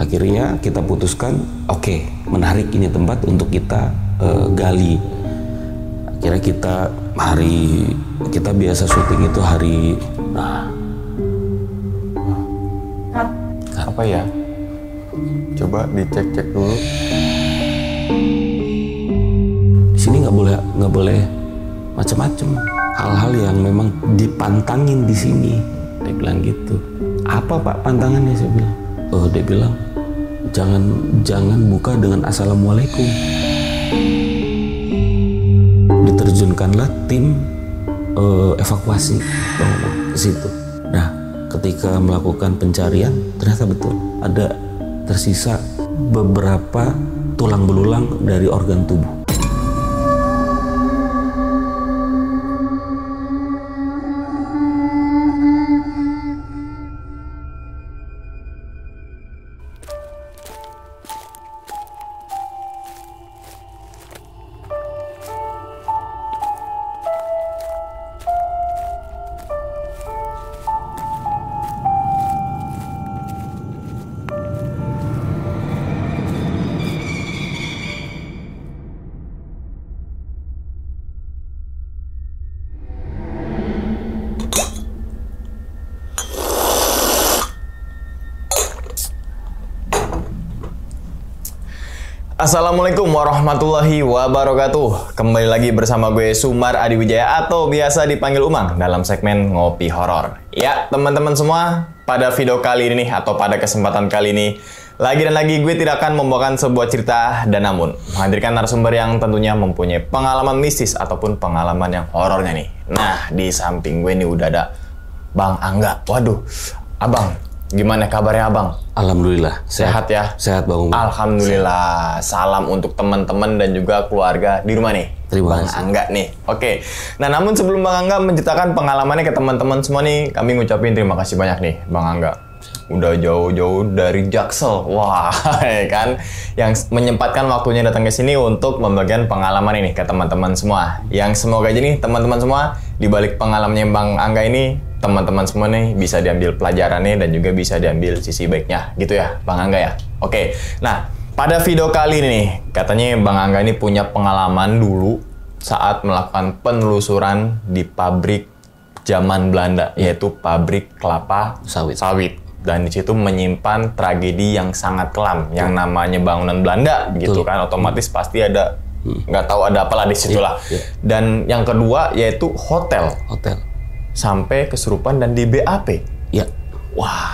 Akhirnya kita putuskan, oke, menarik ini tempat untuk kita gali. Akhirnya kita biasa syuting itu hari, apa ya? Coba dicek-cek dulu. Di sini nggak boleh macam-macam. Hal-hal yang memang dipantangin di sini. Dia bilang gitu. Apa Pak pantangannya? Saya bilang. Dia bilang jangan buka dengan assalamualaikum. Diterjunkanlah tim evakuasi ke situ. Nah, ketika melakukan pencarian, ternyata betul ada tersisa beberapa tulang belulang dari organ tubuh. Assalamualaikum warahmatullahi wabarakatuh. Kembali lagi bersama gue Sumar Adiwijaya atau biasa dipanggil Umang dalam segmen Ngopi Horor. Ya teman-teman semua, pada video kali ini atau pada kesempatan kali ini lagi dan lagi gue tidak akan membawakan sebuah cerita dan namun menghadirkan narasumber yang tentunya mempunyai pengalaman mistis ataupun pengalaman yang horornya nih. Nah, di samping gue nih udah ada Bang Angga. Waduh, Abang, gimana kabarnya Abang? Alhamdulillah. Sehat ya? Sehat Bang. Alhamdulillah. Salam untuk teman-teman dan juga keluarga di rumah nih. Terima Bang kasih. Angga nih. Oke. Nah, namun sebelum Bang Angga menceritakan pengalamannya ke teman-teman semua nih, kami ngucapin terima kasih banyak nih Bang Angga. Udah jauh-jauh dari Jaksel. Wah, ya kan? Yang menyempatkan waktunya datang ke sini untuk membagikan pengalaman ini ke teman-teman semua. Yang semoga aja nih teman-teman semua di balik pengalamannya Bang Angga ini, teman-teman semua nih bisa diambil pelajarannya dan juga bisa diambil sisi baiknya gitu ya Bang Angga ya. Oke, nah pada video kali ini nih katanya Bang Angga ini punya pengalaman dulu saat melakukan penelusuran di pabrik zaman Belanda, yaitu pabrik kelapa sawit. Dan di situ menyimpan tragedi yang sangat kelam yang namanya bangunan Belanda gitu kan, otomatis pasti ada nggak tahu ada apalah di situ lah. Dan yang kedua yaitu hotel. Sampai kesurupan dan di BAP. Ya. Wah,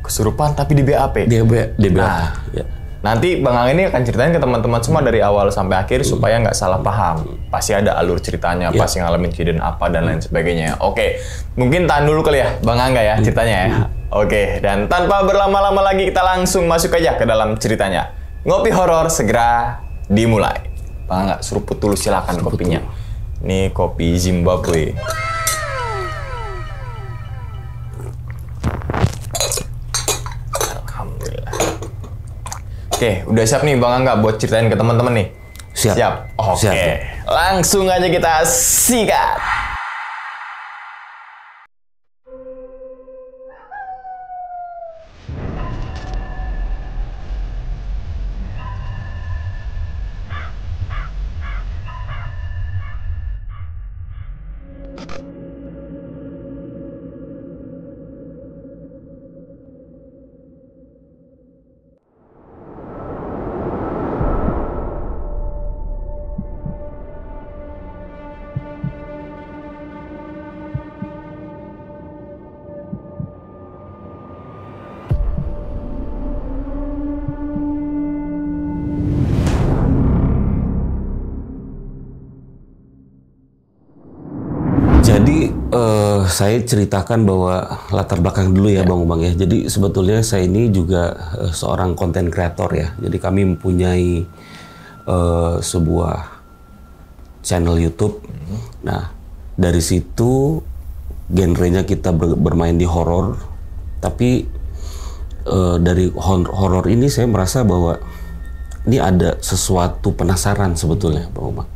kesurupan tapi di BAP. Di BAP. Nah, Ya. nanti Bang Angga ini akan ceritain ke teman-teman semua dari awal sampai akhir supaya nggak salah paham. Pasti ada alur ceritanya, pasti ngalamin kejadian apa dan lain sebagainya. Oke, mungkin tahan dulu kali ya Bang Angga ya ceritanya ya. Oke, dan tanpa berlama-lama lagi kita langsung masuk aja ke dalam ceritanya. Ngopi horor segera dimulai. Bang Angga, seruput dulu silakan kopinya. Ini kopi Zimbabwe. Oke, udah siap nih Bang Angga buat ceritain ke teman-teman nih? Siap. Oke, Siap. langsung aja kita sikat. Jadi saya ceritakan bahwa latar belakang dulu ya Bang Umang ya. Jadi sebetulnya saya ini juga seorang konten kreator ya. Jadi kami mempunyai sebuah channel YouTube. Nah, dari situ genrenya kita bermain di horor. Tapi dari horor ini saya merasa bahwa ini ada sesuatu penasaran sebetulnya Bang Umang.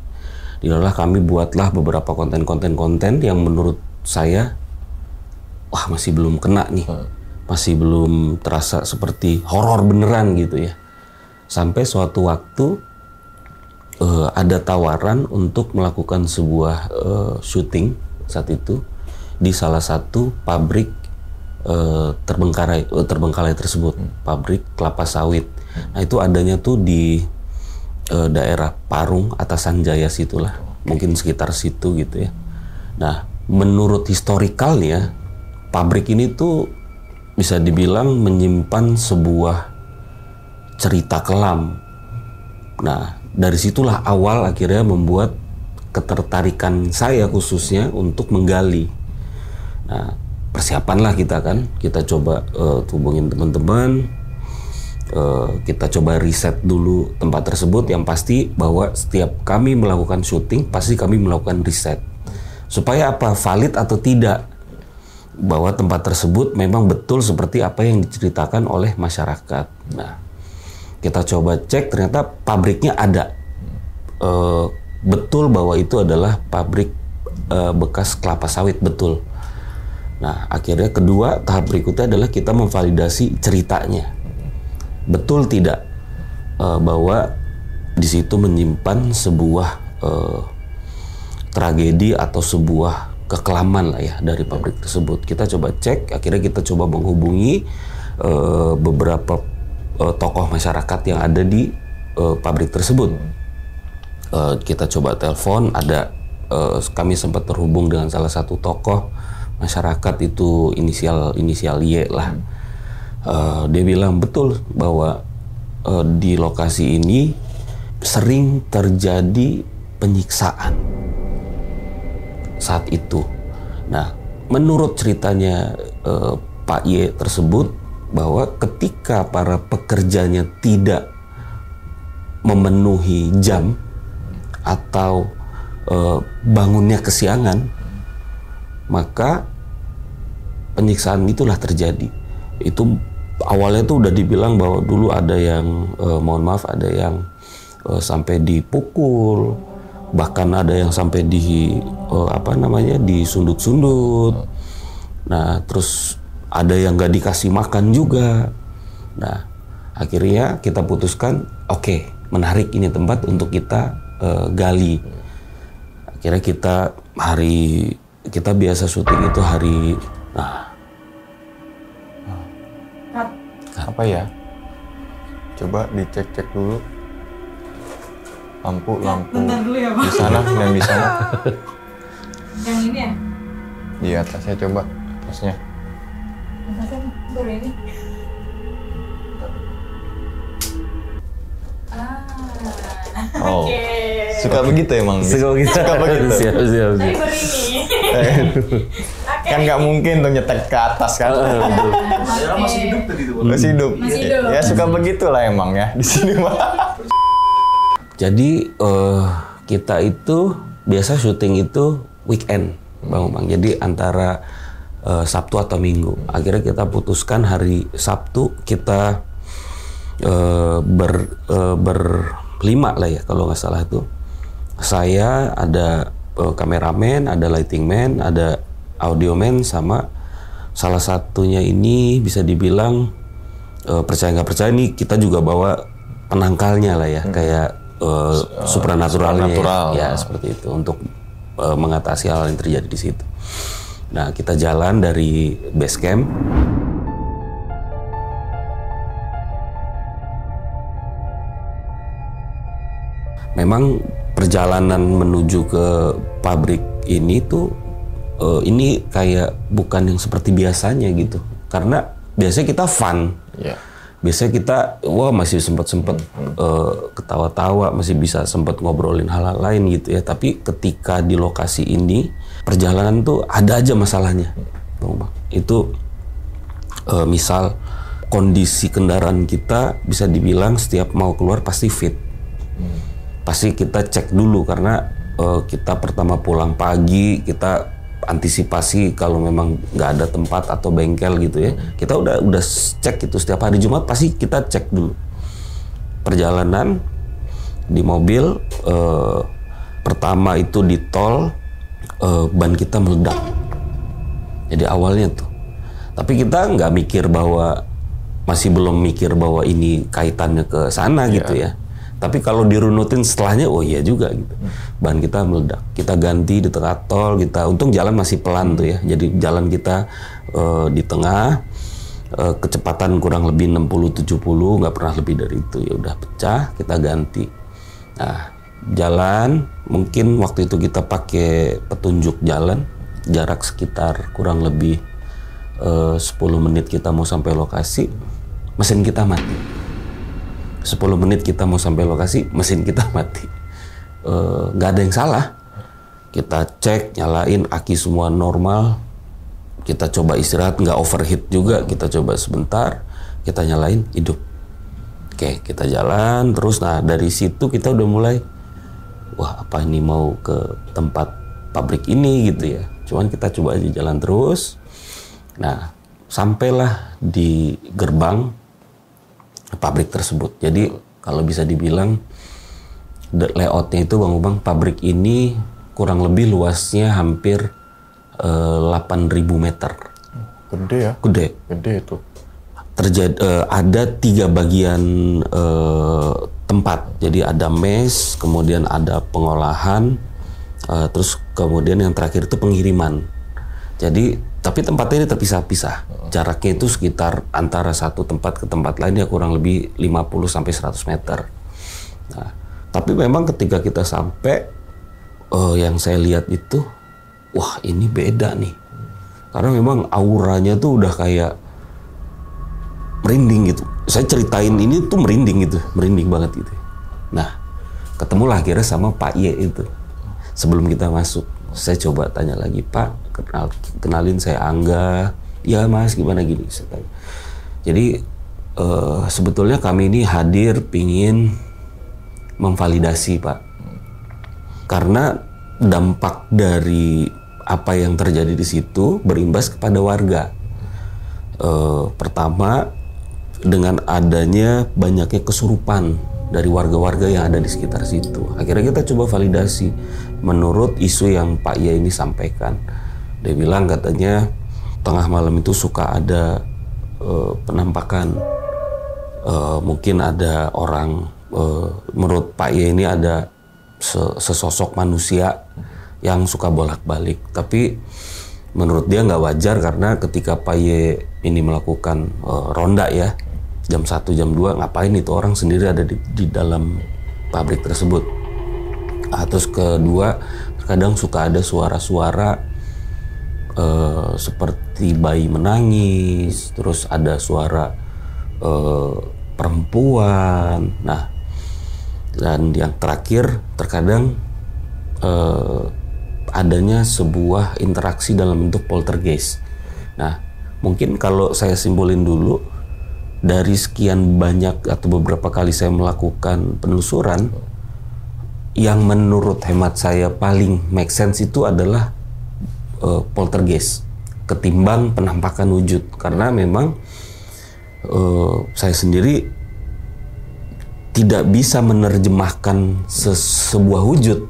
Inilah kami buatlah beberapa konten yang menurut saya wah masih belum kena nih, masih belum terasa seperti horor beneran gitu ya. Sampai suatu waktu ada tawaran untuk melakukan sebuah syuting saat itu di salah satu pabrik terbengkalai tersebut, pabrik kelapa sawit. Nah itu adanya tuh di daerah Parung, Atasan Jaya situlah, mungkin sekitar situ gitu ya. Nah menurut historikalnya pabrik ini tuh bisa dibilang menyimpan sebuah cerita kelam. Nah dari situlah awal akhirnya membuat ketertarikan saya khususnya untuk menggali. Nah persiapanlah kita kan, kita coba hubungin teman-teman, kita coba riset dulu tempat tersebut. Yang pasti bahwa setiap kami melakukan syuting pasti kami melakukan riset supaya apa, valid atau tidak bahwa tempat tersebut memang betul seperti apa yang diceritakan oleh masyarakat. Nah kita coba cek, ternyata pabriknya ada, betul bahwa itu adalah pabrik bekas kelapa sawit, betul. Nah akhirnya kedua, tahap berikutnya adalah kita memvalidasi ceritanya. Betul tidak bahwa di situ menyimpan sebuah tragedi atau sebuah kekelaman lah ya dari pabrik tersebut. Kita coba cek, akhirnya kita coba menghubungi beberapa tokoh masyarakat yang ada di pabrik tersebut. Kita coba telepon, ada kami sempat terhubung dengan salah satu tokoh masyarakat itu inisial Y lah. Dia bilang betul bahwa di lokasi ini sering terjadi penyiksaan saat itu. Nah, menurut ceritanya Pak Y tersebut bahwa ketika para pekerjanya tidak memenuhi jam atau bangunnya kesiangan, maka penyiksaan itulah terjadi. Itu awalnya tuh udah dibilang bahwa dulu ada yang mohon maaf, ada yang sampai dipukul, bahkan ada yang sampai disundut-sundut. Nah terus ada yang nggak dikasih makan juga. Nah akhirnya kita putuskan, oke, menarik ini tempat untuk kita gali. Akhirnya kita biasa syuting itu hari, apa ya? Coba dicek-cek dulu. Lampu bentar dulu ya, Pak. di sana dan di sana. Yang ini ya? Di atasnya coba, atasnya. Atasnya baru ini. Oh, Oke. suka begitu emang. Suka begitu. Suka begitu. Siap. Tapi baru ini. Oke. Kan nggak mungkin tuh nyetek ke atas kan. Masih hidup tadi tuh. Masih hidup. Masih hidup. Ya suka begitulah emang ya di sini mah. Jadi kita itu biasa syuting itu weekend, Bang. Jadi antara Sabtu atau Minggu. Akhirnya kita putuskan hari Sabtu kita berlima lah ya kalau nggak salah itu. Saya, ada kameramen, ada lighting man, ada audio man, sama salah satunya ini bisa dibilang percaya nggak percaya nih, kita juga bawa penangkalnya lah ya, kayak supranaturalnya ya seperti itu untuk mengatasi hal yang terjadi di situ. Nah kita jalan dari base camp. Memang perjalanan menuju ke pabrik ini tuh ini kayak bukan yang seperti biasanya gitu, karena biasanya kita fun. Yeah. Biasanya kita masih sempat ketawa-tawa, masih bisa sempat ngobrolin hal-hal lain gitu ya. Tapi ketika di lokasi ini perjalanan tuh ada aja masalahnya, Bang. Itu misal kondisi kendaraan kita bisa dibilang setiap mau keluar pasti fit. Pasti kita cek dulu karena kita pertama pulang pagi, kita antisipasi kalau memang nggak ada tempat atau bengkel gitu ya, kita udah cek itu setiap hari Jumat pasti kita cek dulu. Perjalanan di mobil pertama itu di tol ban kita meledak. Jadi awalnya tuh Tapi kita nggak mikir bahwa, masih belum mikir bahwa ini kaitannya ke sana gitu ya. Tapi kalau dirunutin setelahnya, oh iya juga gitu. Ban kita meledak. Kita ganti di tengah tol, untung jalan masih pelan tuh ya. Jadi jalan kita di tengah, kecepatan kurang lebih 60-70, nggak pernah lebih dari itu. Ya udah pecah, kita ganti. Nah, jalan, mungkin waktu itu kita pakai petunjuk jalan, jarak sekitar kurang lebih 10 menit kita mau sampai lokasi, mesin kita mati. 10 menit kita mau sampai lokasi, mesin kita mati. Nggak ada yang salah. Kita cek, nyalain, aki semua normal. Kita coba istirahat, nggak overheat juga. Kita coba sebentar, kita nyalain, hidup. Oke, kita jalan terus. Nah, dari situ kita udah mulai, wah apa ini mau ke tempat pabrik ini gitu ya. Cuman kita coba aja jalan terus. Nah, sampailah di gerbang pabrik tersebut. Jadi kalau bisa dibilang layoutnya itu Bang, pabrik ini kurang lebih luasnya hampir 8.000 meter. Gede ya? Gede itu. Ada 3 bagian tempat. Jadi ada mes, kemudian ada pengolahan, terus kemudian yang terakhir itu pengiriman. Jadi tapi tempatnya ini terpisah-pisah. Jaraknya itu sekitar antara satu tempat ke tempat lain ya kurang lebih 50-100 meter. Nah, tapi memang ketika kita sampai, yang saya lihat itu, wah ini beda nih. Karena memang auranya tuh udah kayak merinding gitu. Saya ceritain ini tuh merinding gitu, merinding banget gitu. Nah, ketemulah akhirnya sama Pak Y itu. Sebelum kita masuk, saya coba tanya lagi, Pak, kenalin saya Angga. Ya Mas, gimana gini? Jadi sebetulnya kami ini hadir pingin memvalidasi Pak. Karena dampak dari apa yang terjadi di situ berimbas kepada warga. Pertama, dengan adanya banyaknya kesurupan dari warga-warga yang ada di sekitar situ. Akhirnya kita coba validasi menurut isu yang Pak Y ini sampaikan. Dia bilang katanya tengah malam itu suka ada penampakan, mungkin ada orang, menurut Pak Y ini ada sesosok manusia yang suka bolak-balik. Tapi menurut dia nggak wajar karena ketika Pak Y ini melakukan ronda ya, jam 1, jam 2, ngapain itu orang sendiri ada di dalam pabrik tersebut. Terus kedua, terkadang suka ada suara-suara seperti bayi menangis, terus ada suara perempuan. Nah, dan yang terakhir terkadang adanya sebuah interaksi dalam bentuk poltergeist. Nah, mungkin kalau saya simpulin dulu, dari sekian banyak atau beberapa kali saya melakukan penelusuran, yang menurut hemat saya paling make sense itu adalah poltergeist ketimbang penampakan wujud. Karena memang saya sendiri tidak bisa menerjemahkan sebuah wujud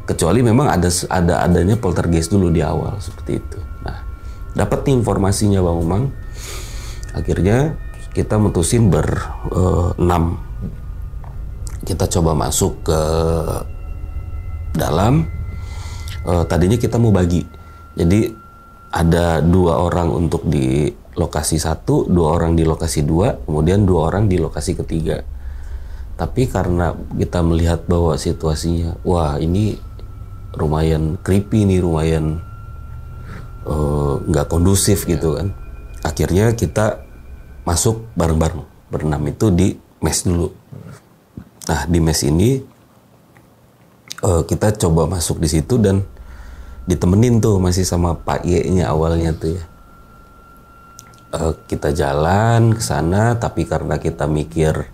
kecuali memang adanya poltergeist dulu di awal seperti itu. Nah, dapat nih informasinya Bang Umang. Akhirnya kita mutusin ber-6. Kita coba masuk ke dalam. Tadinya kita mau bagi. Jadi ada 2 orang untuk di lokasi 1, 2 orang di lokasi 2, kemudian 2 orang di lokasi ketiga. Tapi karena kita melihat bahwa situasinya, wah ini lumayan creepy nih, lumayan nggak kondusif gitu kan. Akhirnya kita masuk bareng-bareng, ber-6 itu di mes dulu. Nah, di mes ini kita coba masuk di situ dan ditemenin tuh masih sama Pak Y-nya awalnya tuh ya. Kita jalan ke sana, tapi karena kita mikir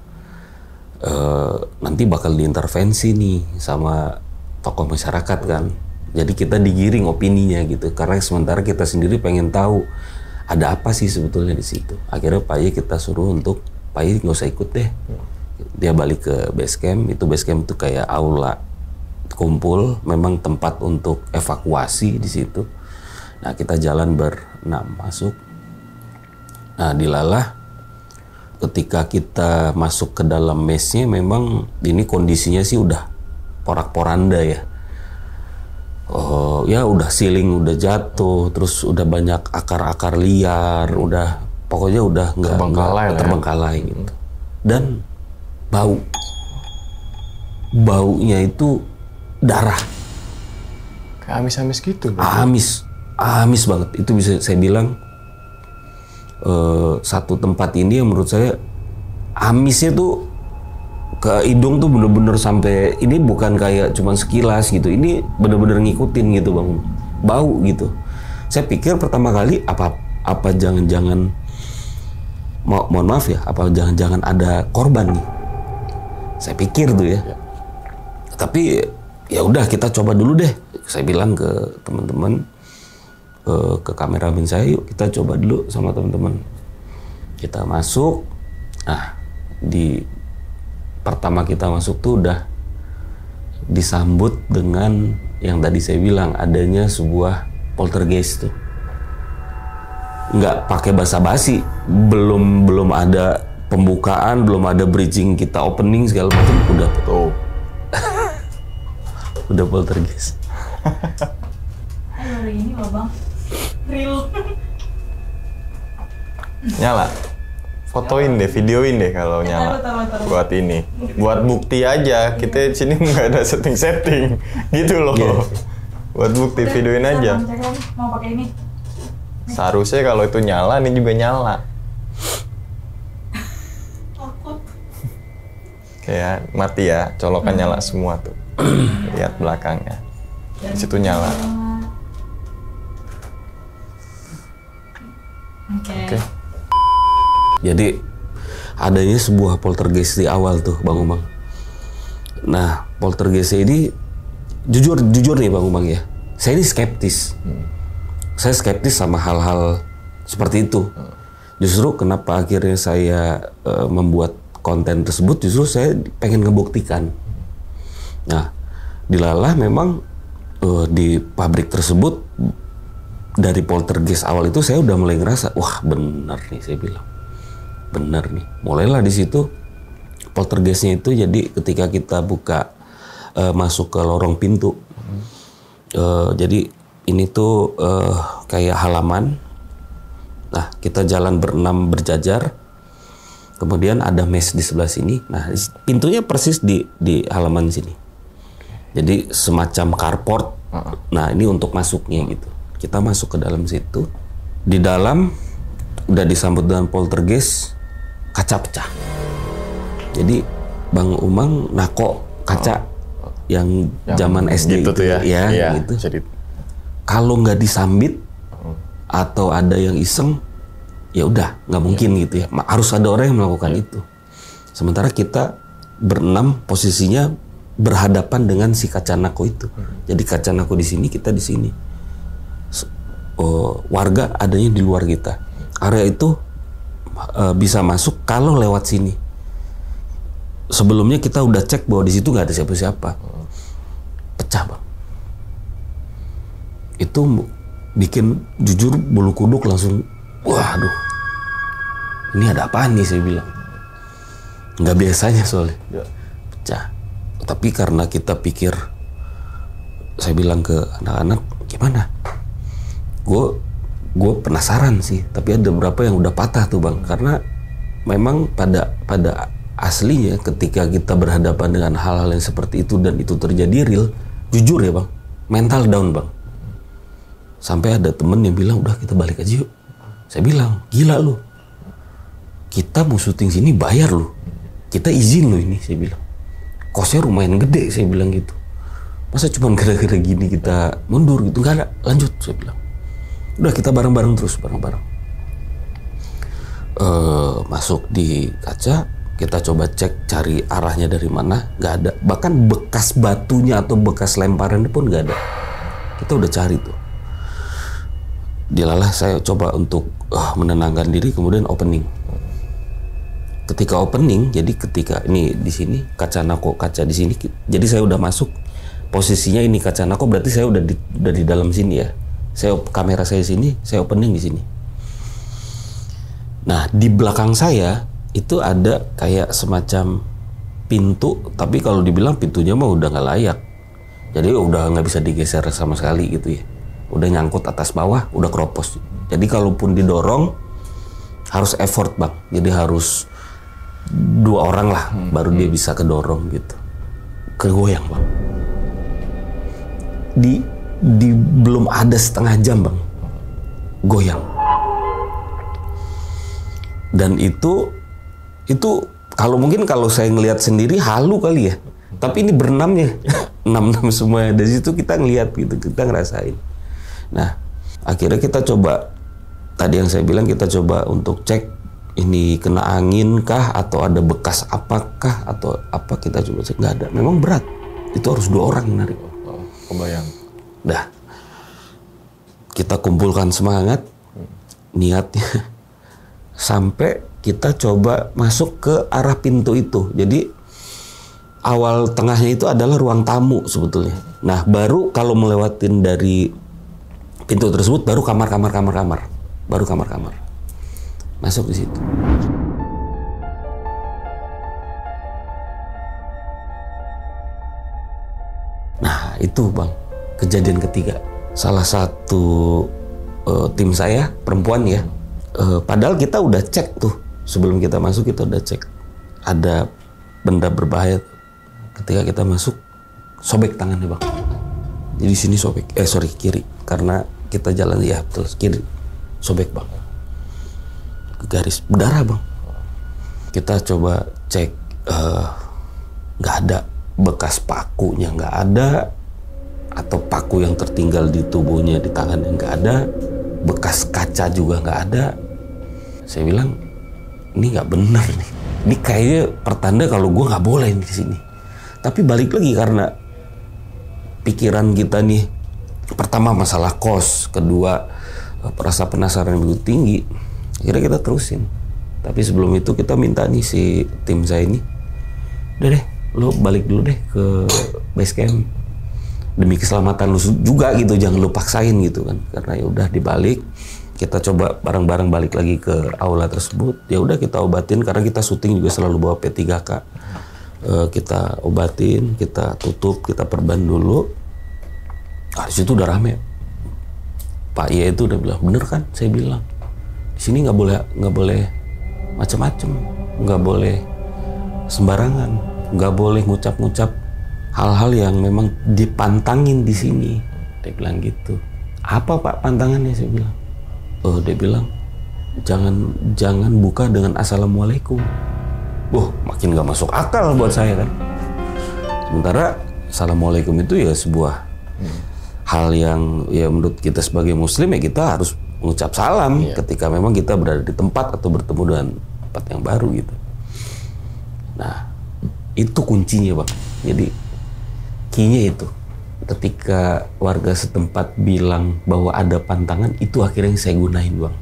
nanti bakal diintervensi nih sama tokoh masyarakat kan. Jadi kita digiring opininya gitu. Karena sementara kita sendiri pengen tahu ada apa sih sebetulnya di situ. Akhirnya Pak Y kita suruh untuk, Pak Y nggak usah ikut deh. Dia balik ke base camp. Itu base camp itu kayak aula kumpul, memang tempat untuk evakuasi di situ. Nah, kita jalan ber-6 masuk. Nah, dilalah ketika kita masuk ke dalam mesnya memang ini kondisinya sih udah porak-poranda ya. Ya udah ceiling udah jatuh, terus udah banyak akar-akar liar, udah pokoknya udah nggak terbengkalai gitu. Dan baunya itu darah. Kayak amis-amis gitu. Amis banget. Itu bisa saya bilang satu tempat ini yang menurut saya amisnya tuh ke hidung tuh bener-bener sampai ini bukan kayak cuman sekilas gitu. Ini bener-bener ngikutin gitu Bang. Bau gitu. Saya pikir pertama kali apa jangan-jangan mohon maaf ya, apa jangan-jangan ada korban nih. Saya pikir tuh ya. Tapi ya udah kita coba dulu deh. Saya bilang ke teman-teman, ke kameramen saya, yuk kita coba dulu sama teman-teman. Kita masuk. Nah, di pertama kita masuk tuh udah disambut dengan yang tadi saya bilang adanya sebuah poltergeist tuh. Nggak pakai basa-basi, belum ada pembukaan, belum ada bridging kita opening segala macam, udah tuh. Udah poltergeist. Baru ini loh Bang. Real. Nyala. Fotoin deh, videoin deh kalau nyala. Taruh. Buat ini. Buat bukti aja. Kita sini nggak ada setting-setting. Gitu loh. Buat bukti, videoin aja. Mau pakai ini. Seharusnya kalau itu nyala, ini juga nyala. Takut. Kayak mati ya, colokan nyala semua tuh. Lihat belakangnya. Di situ nyala. Oke. Jadi adanya sebuah poltergeist di awal tuh Bang Umang. Nah, poltergeist ini jujur nih Bang Umang ya. Saya ini skeptis. Saya skeptis sama hal-hal seperti itu. Justru kenapa akhirnya saya membuat konten tersebut, justru saya pengen ngebuktikan. Nah, dilalah memang di pabrik tersebut dari poltergeist awal itu saya udah mulai ngerasa, wah bener nih saya bilang. Bener nih. Mulailah di situ poltergeistnya itu jadi ketika kita buka masuk ke lorong pintu. Jadi ini tuh kayak halaman. Nah, kita jalan berenam berjajar. Kemudian ada mes di sebelah sini. Nah, pintunya persis di halaman sini. Jadi semacam carport. Nah, ini untuk masuknya gitu. Kita masuk ke dalam situ. Di dalam udah disambut dengan poltergeist, kaca pecah. Jadi Bang Umang nako kaca yang zaman SD gitu itu tuh ya. Iya, gitu. Jadi Kalau nggak disambit atau ada yang iseng, ya udah nggak mungkin gitu ya. Harus ada orang yang melakukan itu. Sementara kita berenam posisinya berhadapan dengan si kaca nako itu. Jadi kaca nako di sini, kita di sini. Warga adanya di luar kita. Area itu bisa masuk kalau lewat sini. Sebelumnya kita udah cek bahwa di situ nggak ada siapa-siapa. Pecah Bang. Itu bikin jujur bulu kuduk langsung, waduh, ini ada apaan nih saya bilang. Nggak biasanya soalnya. Pecah. Tapi karena kita pikir, saya bilang ke anak-anak, gimana? Gue penasaran sih, tapi ada beberapa yang udah patah tuh Bang. Karena memang pada aslinya ketika kita berhadapan dengan hal-hal yang seperti itu dan itu terjadi real, jujur ya Bang, mental down Bang. Sampai ada temen yang bilang, udah kita balik aja yuk. Saya bilang, gila lu. Kita mau syuting sini bayar lu. Kita izin lu ini, saya bilang. Kosnya lumayan gede, saya bilang gitu. Masa cuma gara-gara gini kita mundur gitu? Nggak ada, lanjut, saya bilang. Udah kita bareng-bareng terus, bareng-bareng. Masuk di kaca, kita coba cek cari arahnya dari mana, nggak ada. Bahkan bekas batunya atau bekas lemparannya pun nggak ada. Kita udah cari tuh. Dilalah saya coba untuk menenangkan diri, kemudian opening. Ketika opening, jadi ketika ini di sini kaca nako, kaca di sini, jadi saya udah masuk posisinya ini kaca nako, berarti saya udah di dalam sini ya. Kamera saya sini, saya opening di sini. Nah, di belakang saya itu ada kayak semacam pintu, tapi kalau dibilang pintunya mah udah nggak layak. Jadi udah nggak bisa digeser sama sekali gitu ya. Udah nyangkut atas bawah, udah keropos. Jadi kalaupun didorong harus effort bang. Jadi harus 2 orang lah baru dia bisa kedorong gitu. Kegoyang bang. Di belum ada setengah jam bang, goyang. Dan itu kalau mungkin kalau saya ngelihat sendiri halu kali ya. Tapi ini berenamnya, 6 semua. Dari situ kita ngelihat gitu, kita ngerasain. Nah, akhirnya kita coba, tadi yang saya bilang kita coba untuk cek ini kena angin kah atau ada bekas apakah atau apa, kita coba cek, nggak ada. Memang berat, itu harus 2 orang yang narik. Kebayang. Dah, kita kumpulkan semangat, niatnya, sampai kita coba masuk ke arah pintu itu. Jadi awal tengahnya itu adalah ruang tamu sebetulnya. Nah, baru kalau melewatin dari pintu tersebut baru kamar. Baru kamar. Masuk di situ. Nah, itu bang, kejadian ketiga. Salah satu tim saya, perempuan ya, padahal kita udah cek tuh, sebelum kita masuk kita udah cek. Ada benda berbahaya. Ketika kita masuk, sobek tangannya bang. Jadi sini sobek, kiri. Karena kita jalan, ya betul, kiri. Sobek bang. Ke garis, berdarah bang. Kita coba cek, nggak ada. Bekas pakunya nggak ada, atau paku yang tertinggal di tubuhnya, di tangannya nggak ada, bekas kaca juga nggak ada. Saya bilang ini nggak benar nih, ini kayaknya pertanda kalau gue nggak boleh di sini. Tapi balik lagi karena pikiran kita nih, pertama masalah kos, kedua rasa penasaran begitu tinggi, akhirnya kita terusin. Tapi sebelum itu kita minta nih si tim saya ini, udah deh, lo balik dulu deh ke base camp demi keselamatan lu juga gitu, jangan lu paksain gitu kan. Karena ya udah dibalik, kita coba bareng-bareng balik lagi ke aula tersebut. Ya udah kita obatin, karena kita syuting juga selalu bawa P3K. Kita obatin, kita tutup, kita perban dulu. Nah, di situ udah rame. Pak Iya itu udah bilang, bener kan saya bilang, di sini nggak boleh macam-macam, nggak boleh sembarangan, nggak boleh ngucap-ngucap hal-hal yang memang dipantangin di sini. Dia bilang gitu. Apa Pak pantangannya, saya bilang? Dia bilang jangan buka dengan assalamualaikum. Makin nggak masuk akal buat saya kan. Sementara assalamualaikum itu ya sebuah hal yang ya menurut kita sebagai muslim ya kita harus mengucap salam ketika memang kita berada di tempat atau bertemu dengan tempat yang baru gitu. Nah, itu kuncinya bang. Jadi key-nya itu ketika warga setempat bilang bahwa ada pantangan, itu akhirnya yang saya gunain bang.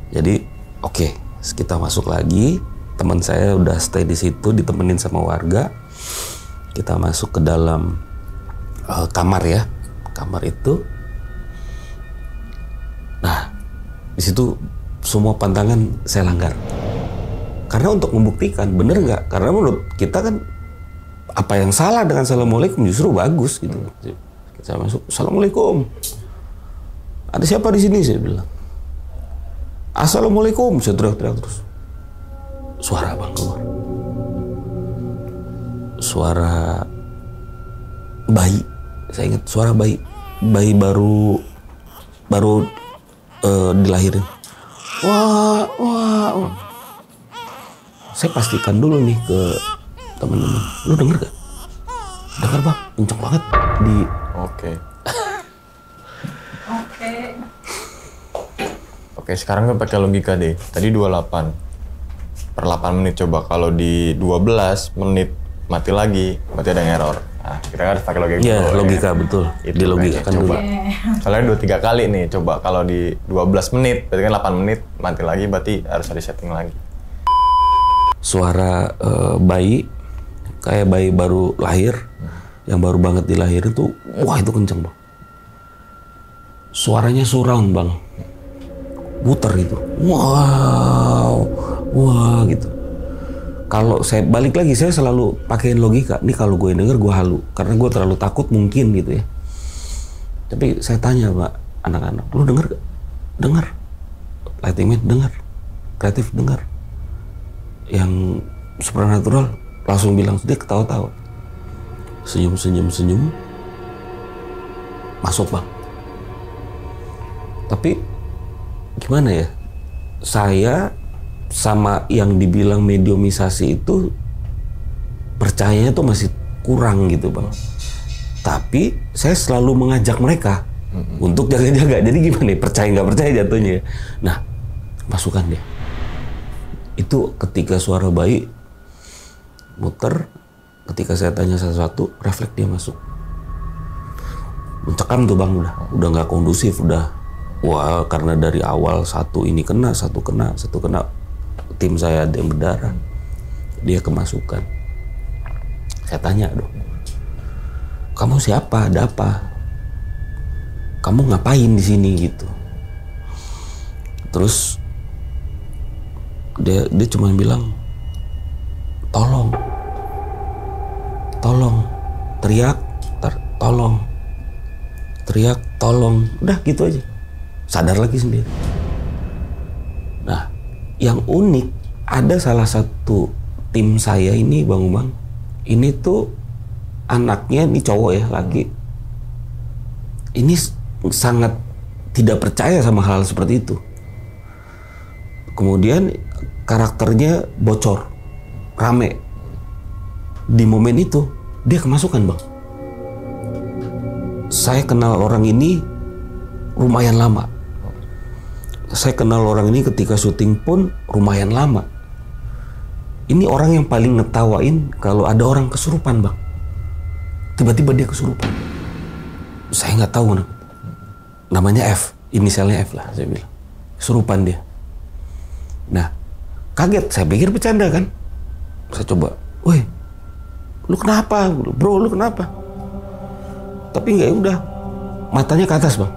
Jadi oke, kita masuk lagi. Teman saya udah stay di situ, ditemenin sama warga. Kita masuk ke dalam kamar ya, kamar itu. Nah, di situ semua pantangan saya langgar. Karena untuk membuktikan bener nggak? Karena menurut kita kan apa yang salah dengan assalamualaikum justru bagus gitu. Kita masuk, assalamualaikum. Ada siapa di sini? Saya bilang. Assalamualaikum. Saya teriak-teriak terus. Suara bang keluar. Suara bayi. Saya ingat suara bayi. Bayi baru dilahirin. Wah. Saya pastikan dulu nih ke teman-teman. Lu denger gak? Dengar bang, kenceng banget di. Oke, sekarang gue pakai logika deh. Tadi 28 per 8 menit, coba kalau di 12 menit mati lagi, berarti ada yang error. Nah, kita harus pakai logika. Iya, dulu, logika ya. betul. Itu Di logika kan dulu. Soalnya 2-3 kali nih, coba kalau di 12 menit, berarti kan 8 menit mati lagi, berarti harus ada setting lagi. Suara bayi, kayak bayi baru lahir, yang baru banget dilahirin tuh, wah itu kenceng bang. Suaranya surround bang, muter itu. Wah gitu. Kalau saya balik lagi, saya selalu pakein logika. Nih kalau gue denger, gue halu. Karena gue terlalu takut mungkin gitu ya. Tapi saya tanya Pak, anak-anak, lu denger gak? Denger. Lighting man, denger. Kreatif, denger. Yang supernatural langsung bilang, dia ketawa-tawa. Senyum. Masuk Bang. Tapi gimana ya? Saya sama yang dibilang mediumisasi itu percayanya tuh masih kurang gitu Bang. Tapi saya selalu mengajak mereka untuk jaga-jaga. Jadi gimana ya? Percaya nggak percaya jatuhnya. Nah, masukkan deh. Itu ketika suara bayi muter, ketika saya tanya sesuatu, refleks dia masuk. Mencekam tuh Bang, udah nggak kondusif, udah. Wah, karena dari awal satu kena, tim saya ada yang berdarah, dia kemasukan. Saya tanya dong, kamu siapa, ada apa, kamu ngapain di sini gitu. Terus dia cuma bilang, tolong, teriak, tolong, udah gitu aja. Sadar lagi sendiri. Nah, yang unik, ada salah satu tim saya ini Bang Umang, ini tuh anaknya, ini cowok ya, laki. Ini sangat tidak percaya sama hal seperti itu. Kemudian karakternya bocor, rame. Di momen itu, dia kemasukan Bang. Saya kenal orang ini lumayan lama. Saya kenal orang ini ketika syuting pun lumayan lama. Ini orang yang paling ngetawain kalau ada orang kesurupan Bang. Tiba-tiba dia kesurupan. Saya nggak tahu namanya F, inisialnya F lah saya bilang. Kesurupan dia. Nah, kaget, saya pikir bercanda kan. Saya coba, woi, lu kenapa? Bro, lu kenapa? Tapi nggak, udah, matanya ke atas Bang.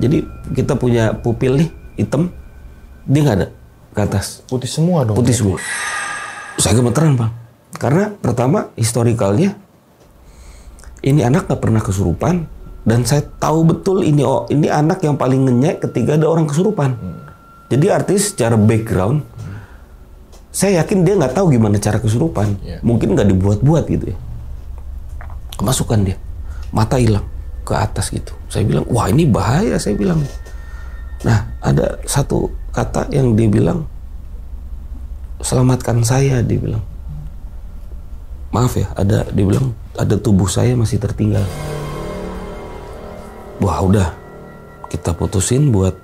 Jadi kita punya pupil nih, hitam, dia nggak ada ke atas. Putih semua dong. Putih semua. Saya gemeteran Bang. Karena pertama, historikalnya, ini anak nggak pernah kesurupan, dan saya tahu betul ini anak yang paling ngenyek ketika ada orang kesurupan. Jadi artinya secara background, saya yakin dia nggak tahu gimana cara kesurupan. Mungkin nggak dibuat-buat gitu ya. Kemasukan dia, mata hilang ke atas gitu. Saya bilang, wah ini bahaya, saya bilang. Nah, ada satu kata yang dia bilang, selamatkan saya, dia bilang. Maaf ya, dia bilang, ada tubuh saya masih tertinggal. Wah udah, kita putusin buat,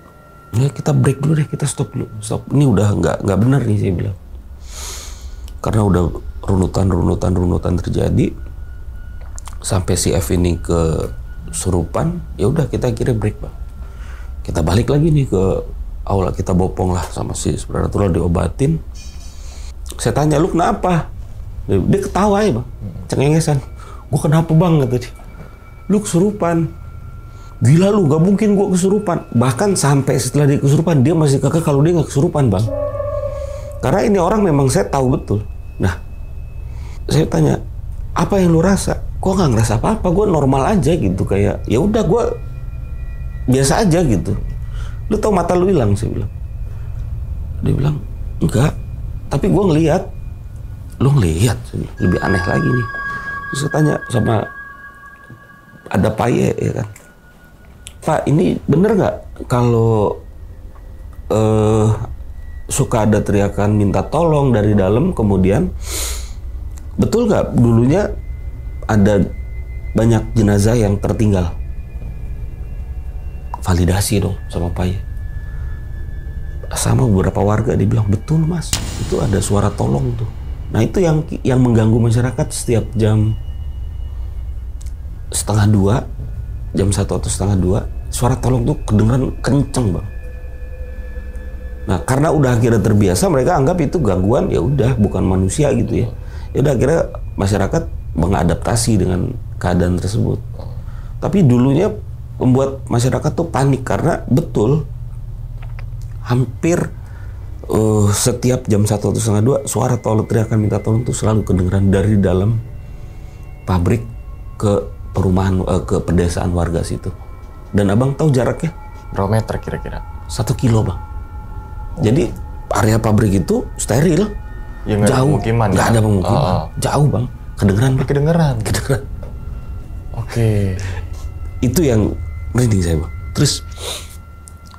ya kita break dulu deh, kita stop dulu. Stop, ini udah nggak benar nih, saya bilang. Karena udah runutan terjadi, sampai si F ini kesurupan, ya udah kita kira break Bang. Kita balik lagi nih ke aula, kita bopong lah sama si supernatural, diobatin. Saya tanya, lu kenapa? Dia ketawa ya Bang, cengengesan. Gua kenapa Bang, kata dia. Lu kesurupan. Gila lu, gak mungkin gua kesurupan. Bahkan sampai setelah dia kesurupan, dia masih kekeh kalau dia gak kesurupan Bang. Karena ini orang memang saya tahu betul. Nah, saya tanya, apa yang lu rasa? Gua nggak ngerasa apa-apa, gue normal aja gitu, kayak ya udah gue biasa aja gitu. Lu tau mata lu hilang, saya bilang. Dia bilang enggak, tapi gue ngelihat. Lu ngelihat? Lebih aneh lagi nih. Terus saya tanya sama ada Paye ya kan, Pak ini bener nggak kalau suka ada teriakan minta tolong dari dalam, kemudian betul nggak dulunya ada banyak jenazah yang tertinggal? Validasi dong sama Pak. Sama beberapa warga dibilang, betul Mas, itu ada suara tolong tuh. Nah itu yang mengganggu masyarakat setiap jam 1:30, jam 1 atau 1:30, suara tolong tuh kedengeran kenceng Bang. Nah karena udah akhirnya terbiasa, mereka anggap itu gangguan, ya udah bukan manusia gitu ya. Ya udah akhirnya masyarakat mengadaptasi dengan keadaan tersebut. Tapi dulunya membuat masyarakat tuh panik karena betul hampir setiap jam 1 atau setengah 2 suara teriakan minta tolong tuh selalu kedengeran dari dalam pabrik ke perumahan, ke pedesaan warga situ. Dan abang tahu jaraknya? Berapa meter kira-kira? 1 kilo bang. Jadi area pabrik itu steril, Ya, nggak ada jauh, pemukiman, nggak ya? ada pemukiman, jauh bang, kedengeran bang. Kedengeran. Oke. Itu yang merinding saya bang. Terus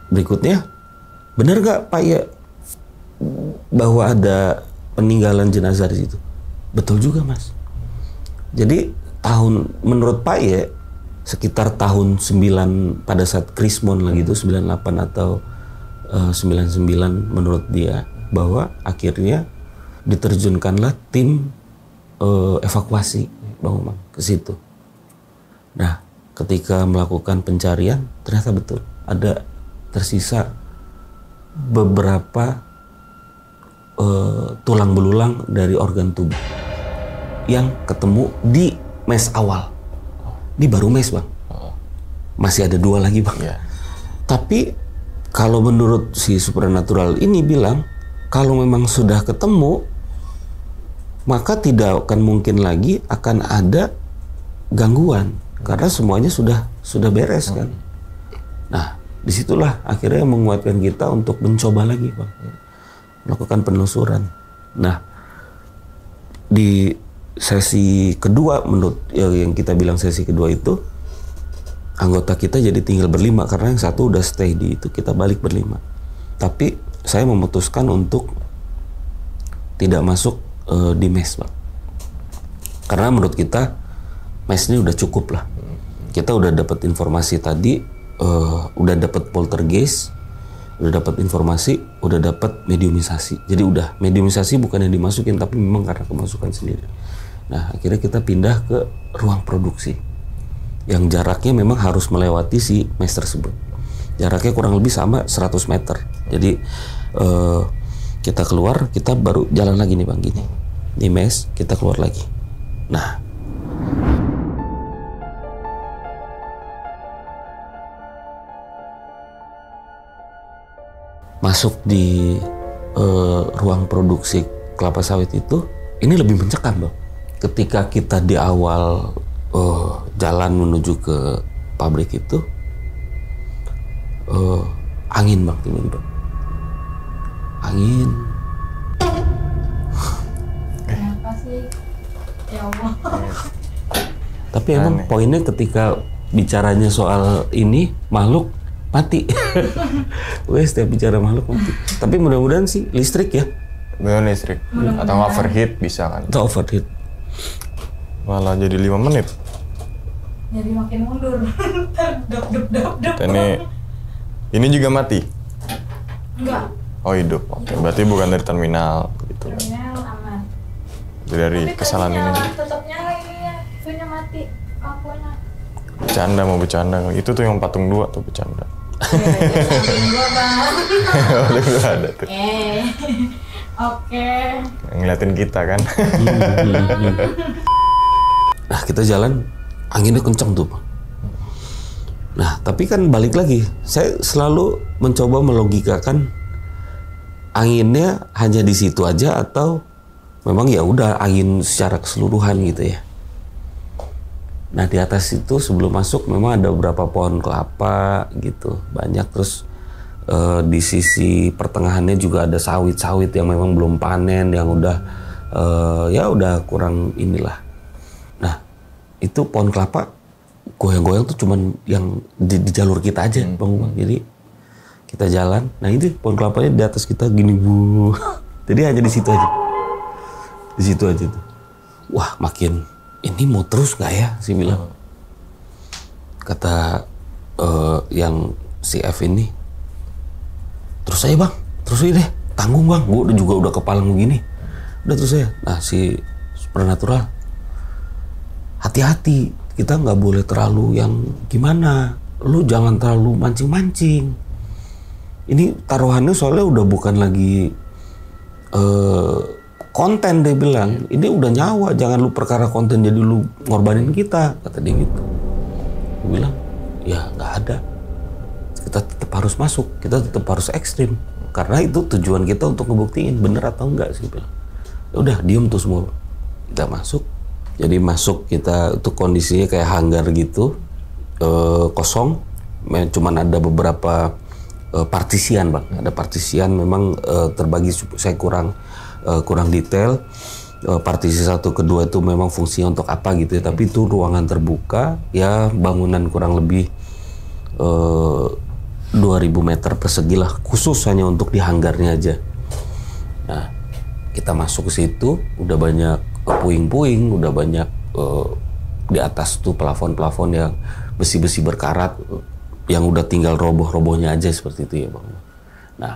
berikutnya, benar nggak Pak ya bahwa ada peninggalan jenazah di situ? Betul juga mas. Jadi menurut Pak ya sekitar tahun 9 pada saat Krismon lagi itu 98 atau 99 menurut dia, bahwa akhirnya diterjunkanlah tim evakuasi Bang Umang ke situ. Nah, ketika melakukan pencarian ternyata betul ada tersisa beberapa tulang belulang dari organ tubuh yang ketemu di mes awal. Ini baru mes bang, masih ada 2 lagi bang. Yeah. Tapi kalau menurut si supernatural ini bilang, kalau memang sudah ketemu, maka tidak akan mungkin lagi akan ada gangguan karena semuanya sudah beres kan. Nah, disitulah akhirnya menguatkan kita untuk mencoba lagi bang, melakukan penelusuran. Nah, di sesi kedua menurut yang kita bilang sesi kedua itu anggota kita jadi tinggal berlima karena yang satu udah stay di itu, kita balik berlima. Tapi saya memutuskan untuk tidak masuk di mes bang, karena menurut kita mes ini udah cukup lah. Kita udah dapat informasi tadi, udah dapat poltergeist, udah dapat informasi, udah dapat mediumisasi. Jadi udah mediumisasi bukan yang dimasukin tapi memang karena kemasukan sendiri. Nah, akhirnya kita pindah ke ruang produksi yang jaraknya memang harus melewati si mes tersebut. Jaraknya kurang lebih sama 100 meter. Jadi kita keluar, kita baru jalan lagi nih bang, gini. Di mes, kita keluar lagi. Nah, masuk di ruang produksi kelapa sawit itu, ini lebih mencekam bang. Ketika kita di awal jalan menuju ke pabrik itu, angin bang, tiba-tiba angin. Kenapa sih? Ya Allah. Tapi emang poinnya ketika bicaranya soal ini makhluk mati. Wes setiap bicara makhluk mati. Tapi mudah-mudahan sih listrik ya. Bener listrik. Atau overheat bisa kan? Atau overheat. Malah jadi 5 menit. Jadi makin mundur. Dap. Ini juga mati? Enggak. Oh hidup, oke. Berarti bukan dari terminal gitu. Terminal aman. Dari kesalahan ini. Tetap nyala ininya. Itunya mati. Lampunya. Bercanda, mau bercanda. Itu tuh yang patung 2 tuh bercanda. Gua bang. Udah ada tuh. Oke. Ngeliatin kita kan. Nah kita jalan, anginnya kencang tuh Bang. Nah tapi kan balik lagi, saya selalu mencoba melogikakan anginnya hanya di situ aja atau memang ya udah angin secara keseluruhan gitu ya. Nah di atas itu sebelum masuk memang ada beberapa pohon kelapa gitu banyak, terus di sisi pertengahannya juga ada sawit-sawit yang memang belum panen, yang udah ya udah kurang inilah. Nah itu pohon kelapa goyang-goyang tuh cuman yang di jalur kita aja Bang. Jadi kita jalan, nah ini pohon kelapanya di atas kita gini bu. Jadi hanya di situ aja, di situ aja tuh. Wah makin ini mau terus nggak ya sih bilang. Kata yang si F ini, terus aja bang, terus aja deh, tanggung bang, gue juga udah kepalang begini, udah terus aja. Nah si supernatural, hati-hati, kita nggak boleh terlalu yang gimana, lu jangan terlalu mancing-mancing. Ini taruhannya soalnya udah bukan lagi konten, dia bilang, ini udah nyawa, jangan lu perkara konten jadi lu ngorbanin kita, kata dia gitu. Gue bilang, ya nggak ada. Kita tetap harus masuk, kita tetap harus ekstrim. Karena itu tujuan kita untuk ngebuktiin bener atau enggak sih. Ya udah diem tuh semua. Kita masuk. Jadi masuk kita itu kondisinya kayak hanggar gitu, kosong. Cuman ada beberapa partisian bang. Ada partisian memang terbagi. Saya kurang detail. Partisi 1, kedua itu memang fungsinya untuk apa gitu ya. Tapi itu ruangan terbuka. Ya bangunan kurang lebih 2000 meter persegi lah, khusus hanya untuk di hanggarnya aja. Nah, kita masuk ke situ, udah banyak puing-puing, udah banyak di atas tuh plafon-plafon yang besi-besi berkarat, yang udah tinggal roboh-robohnya aja seperti itu ya bang. Nah,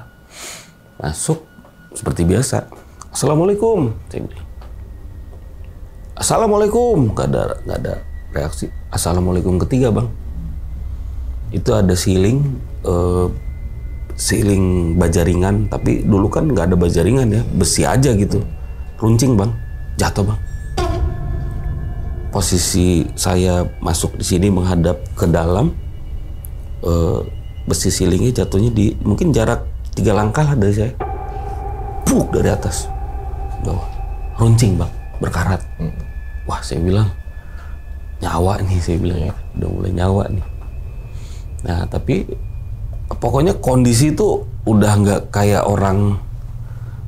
masuk seperti biasa. Assalamualaikum. Assalamualaikum. Gak ada reaksi. Assalamualaikum ketiga bang. Itu ada ceiling bajaringan, tapi dulu kan nggak ada bajaringan ya, besi aja gitu, runcing bang, jatuh bang. Posisi saya masuk di sini menghadap ke dalam, besi ceilingnya jatuhnya di mungkin jarak 3 langkah lah dari saya, puk dari atas, bawah, runcing bang, berkarat. Wah saya bilang nyawa nih, saya bilang ya, udah mulai nyawa nih. Nah tapi pokoknya kondisi itu udah nggak kayak orang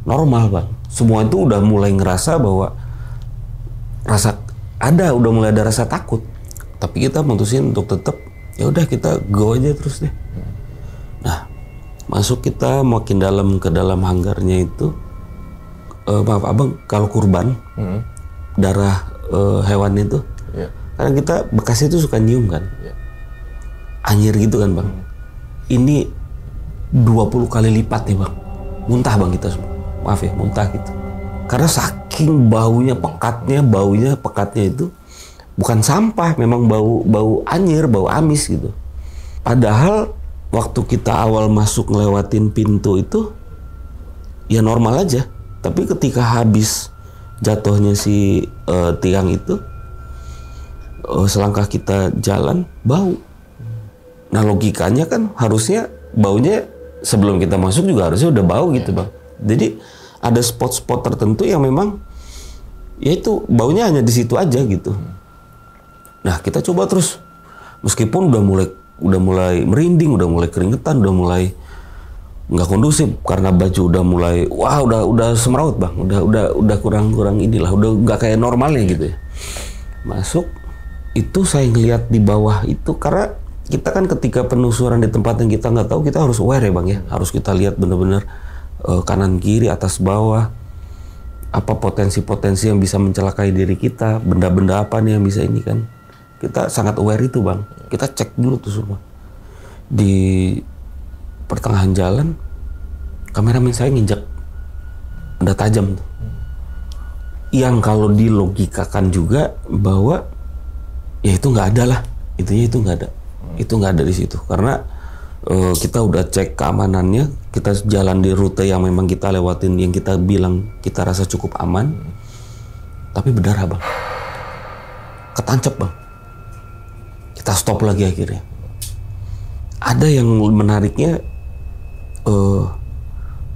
normal bang. Semua itu udah mulai ngerasa bahwa udah mulai ada rasa takut. Tapi kita mutusin untuk tetap ya udah kita go aja terus deh. Nah masuk kita makin dalam ke dalam hanggarnya itu. Maaf abang, kalau kurban darah hewan itu, karena kita bekasnya itu suka nyium kan. Anyir gitu kan bang. Ini 20 kali lipat nih bang. Muntah bang kita semua. Maaf ya, muntah gitu. Karena saking baunya pekatnya itu bukan sampah, memang bau anyir, bau amis gitu. Padahal waktu kita awal masuk ngelewatin pintu itu ya normal aja. Tapi ketika habis jatuhnya si tiang itu, selangkah kita jalan bau. Nah logikanya kan harusnya baunya sebelum kita masuk juga harusnya udah bau gitu bang. Jadi ada spot-spot tertentu yang memang ya itu baunya hanya di situ aja gitu. Nah kita coba terus, meskipun udah mulai merinding, udah mulai keringetan, udah mulai nggak kondusif karena baju udah mulai udah semeraut bang, udah kurang inilah, udah nggak kayak normalnya gitu ya. Masuk itu saya ngeliat di bawah itu karena kita kan ketika penelusuran di tempat yang kita nggak tahu, kita harus aware ya bang ya, harus kita lihat benar-benar kanan kiri atas bawah, apa potensi-potensi yang bisa mencelakai diri kita, benda-benda apa nih yang bisa ini kan, kita sangat aware itu bang. Kita cek dulu tuh semua. Di pertengahan jalan kameramen saya nginjak benda tajam tuh, yang kalau dilogikakan juga bahwa ya itu nggak ada lah, itu nggak ada. Itu nggak ada di situ karena kita udah cek keamanannya, kita jalan di rute yang memang kita lewatin, yang kita bilang kita rasa cukup aman, tapi berdarah bang, ketancap bang. Kita stop lagi akhirnya. Ada yang menariknya,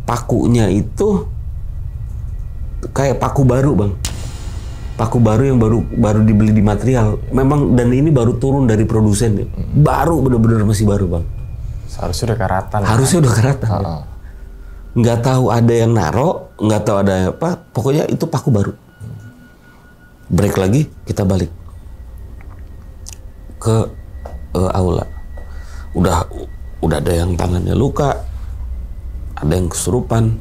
pakunya itu kayak paku baru bang. Paku baru yang baru dibeli di material. Memang, dan ini baru turun dari produsen. Baru, bener-bener masih baru bang. Harusnya udah karatan. Harusnya udah karatan. Ya. Nggak tahu ada yang naro, nggak tahu ada apa. Pokoknya itu paku baru. Break lagi, kita balik ke aula. Udah ada yang tangannya luka, ada yang kesurupan,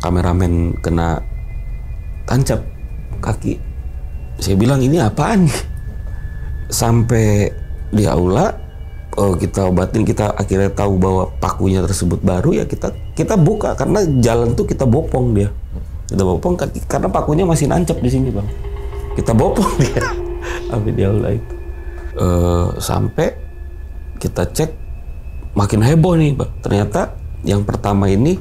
kameramen kena tancap kaki. Saya bilang ini apaan nih? Sampai di aula kita obatin, kita akhirnya tahu bahwa pakunya tersebut baru ya, kita buka karena jalan tuh kita bopong dia. Kita bopong kaki karena pakunya masih nancap di sini bang. Kita bopong dia sampai di aula itu. Sampai kita cek makin heboh nih bang. Ternyata yang pertama ini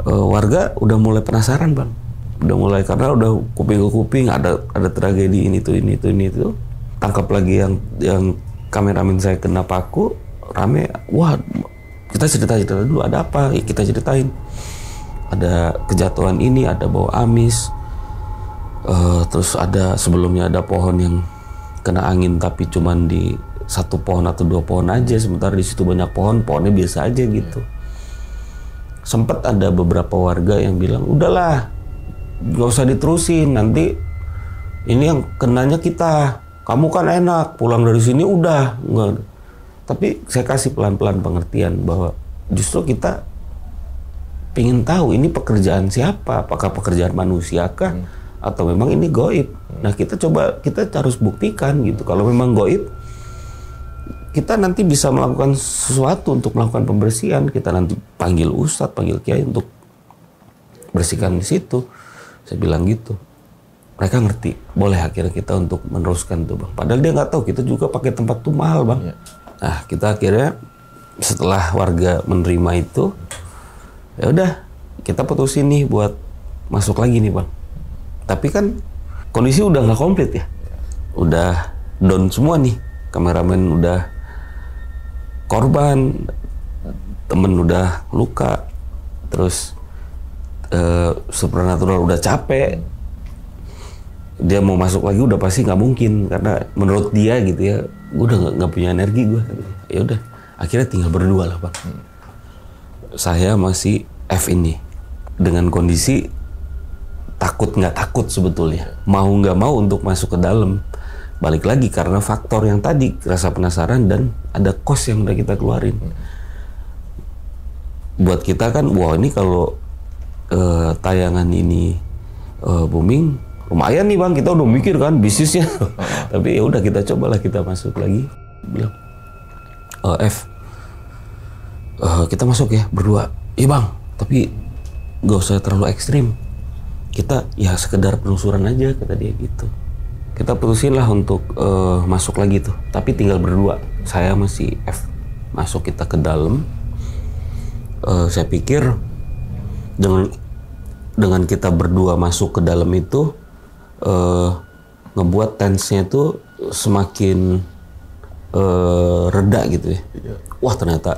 warga udah mulai penasaran bang. Udah mulai, karena udah kuping ke kuping ada tragedi ini itu. Tangkap lagi yang kameramen saya kena paku, rame. Wah, kita cerita dulu, ada apa? Ya, kita ceritain. Ada kejatuhan ini, ada bau amis. Terus ada sebelumnya ada pohon yang kena angin tapi cuman di satu pohon atau 2 pohon aja, sementara di situ banyak pohonnya biasa aja gitu. Sempat ada beberapa warga yang bilang, udahlah, gak usah diterusin, nanti ini yang kenanya kita. Kamu kan enak, pulang dari sini udah. Enggak. Tapi saya kasih pelan-pelan pengertian bahwa justru kita pengen tahu ini pekerjaan siapa, apakah pekerjaan manusiakah atau memang ini goib. Nah kita harus buktikan gitu. Kalau memang goib, kita nanti bisa melakukan sesuatu untuk melakukan pembersihan. Kita nanti panggil ustadz, panggil kiai untuk bersihkan di situ. Saya bilang gitu. Mereka ngerti, boleh akhirnya kita untuk meneruskan tuh bang. Padahal dia nggak tahu kita juga pakai tempat tuh mahal bang. Nah kita akhirnya setelah warga menerima itu, ya udah kita putusin nih buat masuk lagi nih bang. Tapi kan kondisi udah nggak komplit ya, udah down semua nih. Kameramen udah korban, temen udah luka, terus supernatural udah capek. Dia mau masuk lagi udah pasti nggak mungkin karena menurut dia gitu ya, gue udah nggak punya energi gue. Ya udah, akhirnya tinggal berdua lah bang. Saya masih F ini dengan kondisi takut nggak takut sebetulnya, mau nggak mau untuk masuk ke dalam. Balik lagi karena faktor yang tadi, rasa penasaran dan ada kos yang udah kita keluarin. Buat kita kan, wah ini kalau tayangan ini booming. Lumayan nih bang, kita udah mikir kan bisnisnya. Tapi ya udah kita cobalah kita masuk lagi. Bilang, F, kita masuk ya berdua. Iya bang, tapi gak usah terlalu ekstrim. Kita ya sekedar penelusuran aja, kata dia gitu. Kita putusin lah untuk masuk lagi tuh. Tapi tinggal berdua, saya masih F. Masuk kita ke dalam. Saya pikir dengan kita berdua masuk ke dalam itu, ngebuat tense-nya itu semakin reda gitu ya. Wah ternyata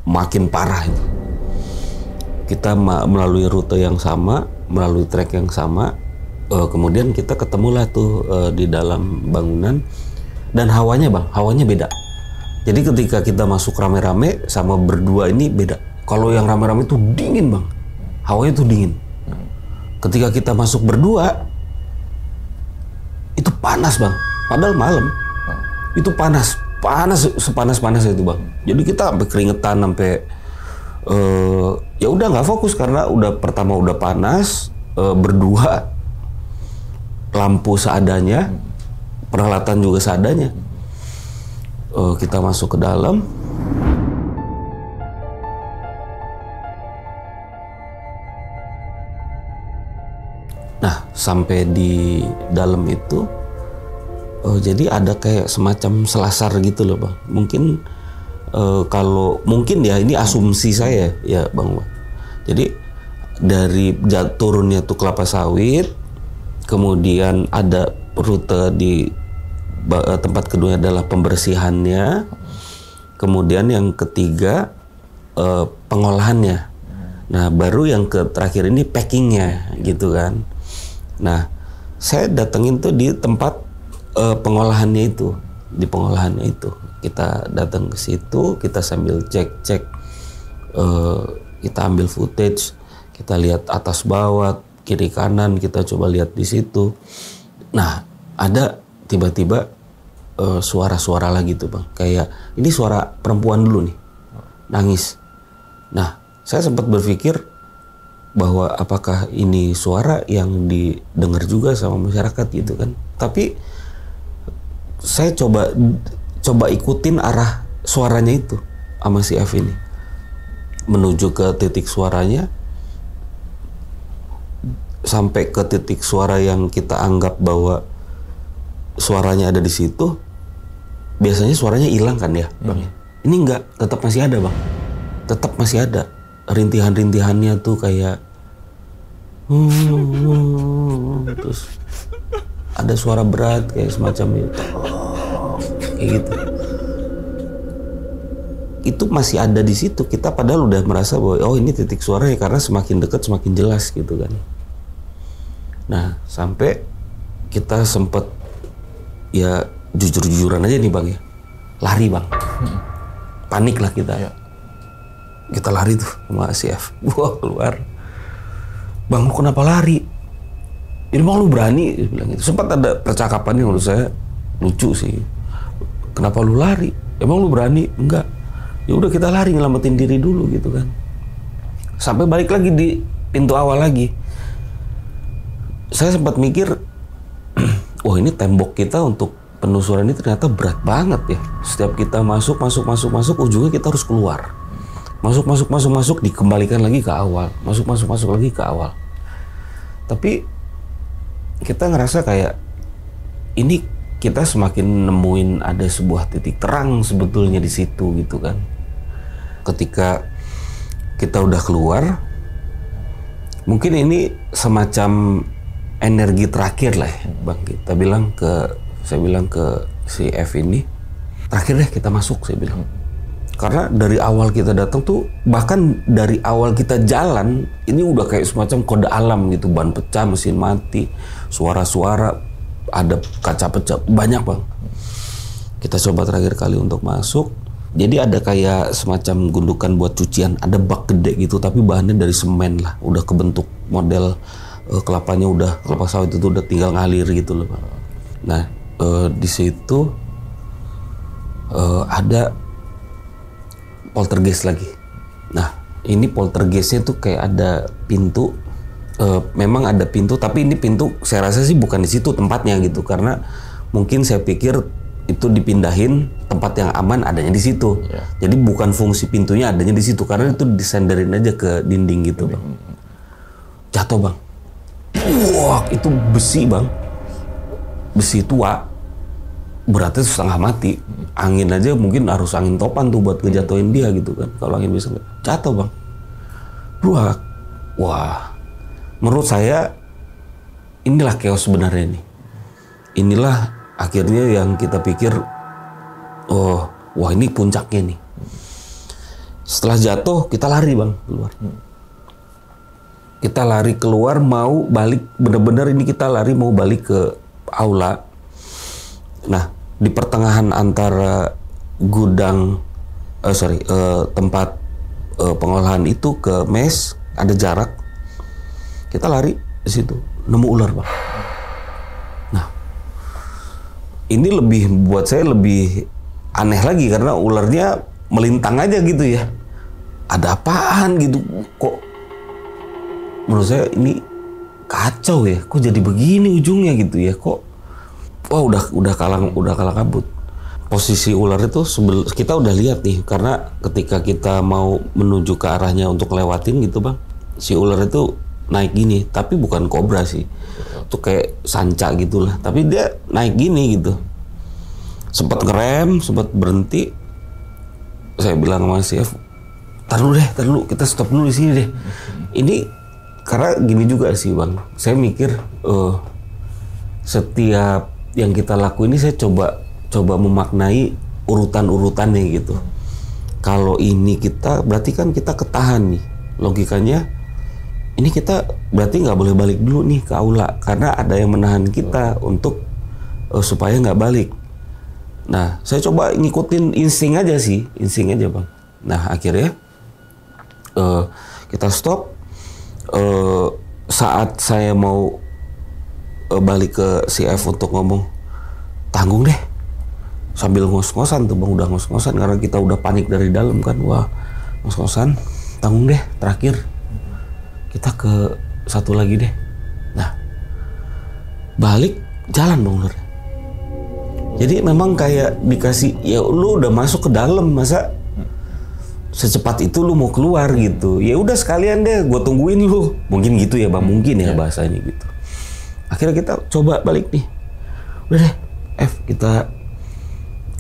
makin parah itu. Kita melalui rute yang sama, melalui trek yang sama, kemudian kita ketemulah tuh di dalam bangunan dan hawanya bang, hawanya beda. Jadi ketika kita masuk rame-rame sama berdua ini beda. Kalau yang rame-rame itu dingin bang, hawanya tuh dingin. Ketika kita masuk berdua itu panas bang, padahal malam. Itu panas sepanas itu bang. Jadi kita sampai keringetan, sampai ya udah nggak fokus karena pertama udah panas, berdua, lampu seadanya, peralatan juga seadanya. Kita masuk ke dalam. Nah, sampai di dalam itu, jadi ada kayak semacam selasar gitu loh bang. Mungkin kalau mungkin ya ini asumsi saya ya bang. Jadi dari turunnya tuh kelapa sawit, kemudian ada rute di tempat kedua adalah pembersihannya, kemudian yang ketiga pengolahannya. Nah baru yang terakhir ini packingnya gitu kan. Nah, saya datengin tuh di tempat pengolahannya itu, di pengolahannya itu. Kita datang ke situ, kita sambil cek, kita ambil footage, kita lihat atas bawah, kiri kanan, kita coba lihat di situ. Nah, ada tiba-tiba suara-suara lagi tuh bang, kayak ini suara perempuan dulu nih, nangis. Nah, saya sempat berpikir bahwa apakah ini suara yang didengar juga sama masyarakat gitu kan. Tapi saya coba ikutin arah suaranya itu sama si F ini. Menuju ke titik suaranya, sampai ke titik suara yang kita anggap bahwa suaranya ada di situ. Biasanya suaranya hilang kan ya bang. Ini enggak, tetap masih ada bang. Tetap masih ada. Rintihan-rintihannya tuh kayak terus ada suara berat kayak semacam itu kayak gitu. itu masih ada di situ. Kita padahal udah merasa bahwa oh ini titik suara ya, karena semakin dekat semakin jelas gitu kan. Nah sampai kita sempet ya jujur-jujuran aja nih Bang ya, lari Bang, panik lah kita. Kita lari tuh sama si F, wah keluar, Bang lu kenapa lari? Ini Bang lu berani, dia bilang gitu. Sempat ada percakapan yang menurut saya lucu sih. Kenapa lu lari? Emang lu berani? Enggak. Ya udah kita lari ngelamatin diri dulu gitu kan. Sampai balik lagi di pintu awal lagi. Saya sempat mikir, wah ini tembok kita untuk penelusuran ini ternyata berat banget ya. Setiap kita masuk, ujungnya kita harus keluar. Masuk, dikembalikan lagi ke awal. Masuk lagi ke awal. Tapi kita ngerasa kayak ini kita semakin nemuin ada sebuah titik terang sebetulnya di situ gitu kan. Ketika kita udah keluar, mungkin ini semacam energi terakhir lah ya, Bang. Saya bilang ke si F ini, terakhir deh kita masuk, saya bilang. Karena dari awal kita datang tuh, bahkan dari awal kita jalan, ini udah kayak semacam kode alam gitu. Ban pecah, mesin mati, suara-suara, ada kaca pecah, banyak Bang. Kita coba terakhir kali untuk masuk. Jadi ada kayak semacam gundukan buat cucian, ada bak gede gitu, tapi bahannya dari semen lah. Udah kebentuk model kelapanya kelapa sawit itu udah tinggal ngalir gitu loh. Nah, di situ ada poltergeist lagi. Nah, ini poltergeistnya tuh kayak ada pintu. Memang ada pintu, tapi ini pintu saya rasa sih bukan di situ tempatnya gitu, karena mungkin saya pikir itu dipindahin tempat yang aman adanya di situ. Jadi bukan fungsi pintunya adanya di situ, karena itu disenderin aja ke dinding gitu Bang. Jatuh Bang. Wah, itu besi Bang. Besi tua. Beratnya setengah mati. Angin aja mungkin harus angin topan tuh buat ngejatuhin dia gitu kan. Kalau angin bisa jatuh Bang. Wah. Menurut saya inilah chaos sebenarnya nih. Inilah akhirnya yang kita pikir, wah ini puncaknya nih. Setelah jatuh kita lari Bang keluar. Kita lari keluar mau balik, bener-bener ini kita lari mau balik ke aula. Nah di pertengahan antara gudang, tempat pengolahan itu ke mes ada jarak. Kita lari di situ, nemu ular Bang. Nah, ini buat saya lebih aneh lagi karena ularnya melintang aja gitu ya. Ada apaan gitu? Kok menurut saya ini kacau ya? Kok jadi begini ujungnya gitu ya? Kok udah kalah kabut. Posisi ular itu kita udah lihat nih, karena ketika kita mau menuju ke arahnya untuk lewatin gitu Bang, si ular itu naik gini, tapi bukan kobra sih, itu kayak sanca gitulah, tapi dia naik gini gitu. Sempat ngerem, sempat berhenti. Saya bilang sama si F, tar dulu, kita stop dulu di sini deh. Ini karena gini juga sih Bang, saya mikir setiap yang kita lakuin ini saya coba memaknai urutan-urutannya gitu. Kalau ini kita berarti kan kita ketahan nih, logikanya. Ini kita berarti nggak boleh balik dulu nih ke aula karena ada yang menahan kita untuk supaya nggak balik. Nah, saya coba ngikutin insting aja Bang. Nah, akhirnya kita stop. Saat saya mau balik ke si F untuk ngomong, tanggung deh. Sambil ngos-ngosan tuh Bang, udah ngos-ngosan karena kita udah panik dari dalam kan. Wah, ngos-ngosan, tanggung deh terakhir. Kita ke satu lagi deh. Nah, balik jalan Bang ular. Jadi memang kayak dikasih, ya lu udah masuk ke dalam, masa secepat itu lu mau keluar gitu. Ya udah sekalian deh, gue tungguin lu. Mungkin gitu ya Bang, mungkin ya bahasanya gitu. Akhirnya kita coba balik nih. Udah deh, F kita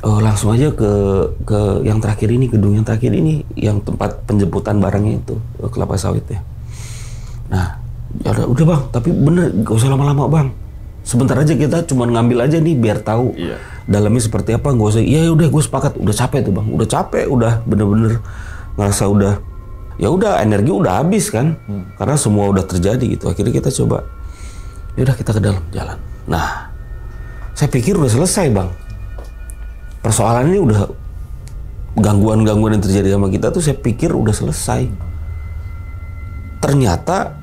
langsung aja ke yang terakhir ini, gedung yang terakhir ini, yang tempat penjemputan barangnya itu, kelapa sawit ya. Nah, ya udah Bang, tapi bener gak usah lama-lama Bang. sebentar aja kita cuma ngambil aja nih biar tahu dalamnya seperti apa. Nggak usah, iya udah gue sepakat, udah capek tuh bang, udah capek, udah bener-bener ngerasa udah, ya udah energi udah habis kan, karena semua udah terjadi gitu. Akhirnya kita coba, ya udah kita ke dalam jalan. Nah, saya pikir udah selesai bang. Persoalan ini udah, gangguan-gangguan yang terjadi sama kita tuh saya pikir udah selesai. Ternyata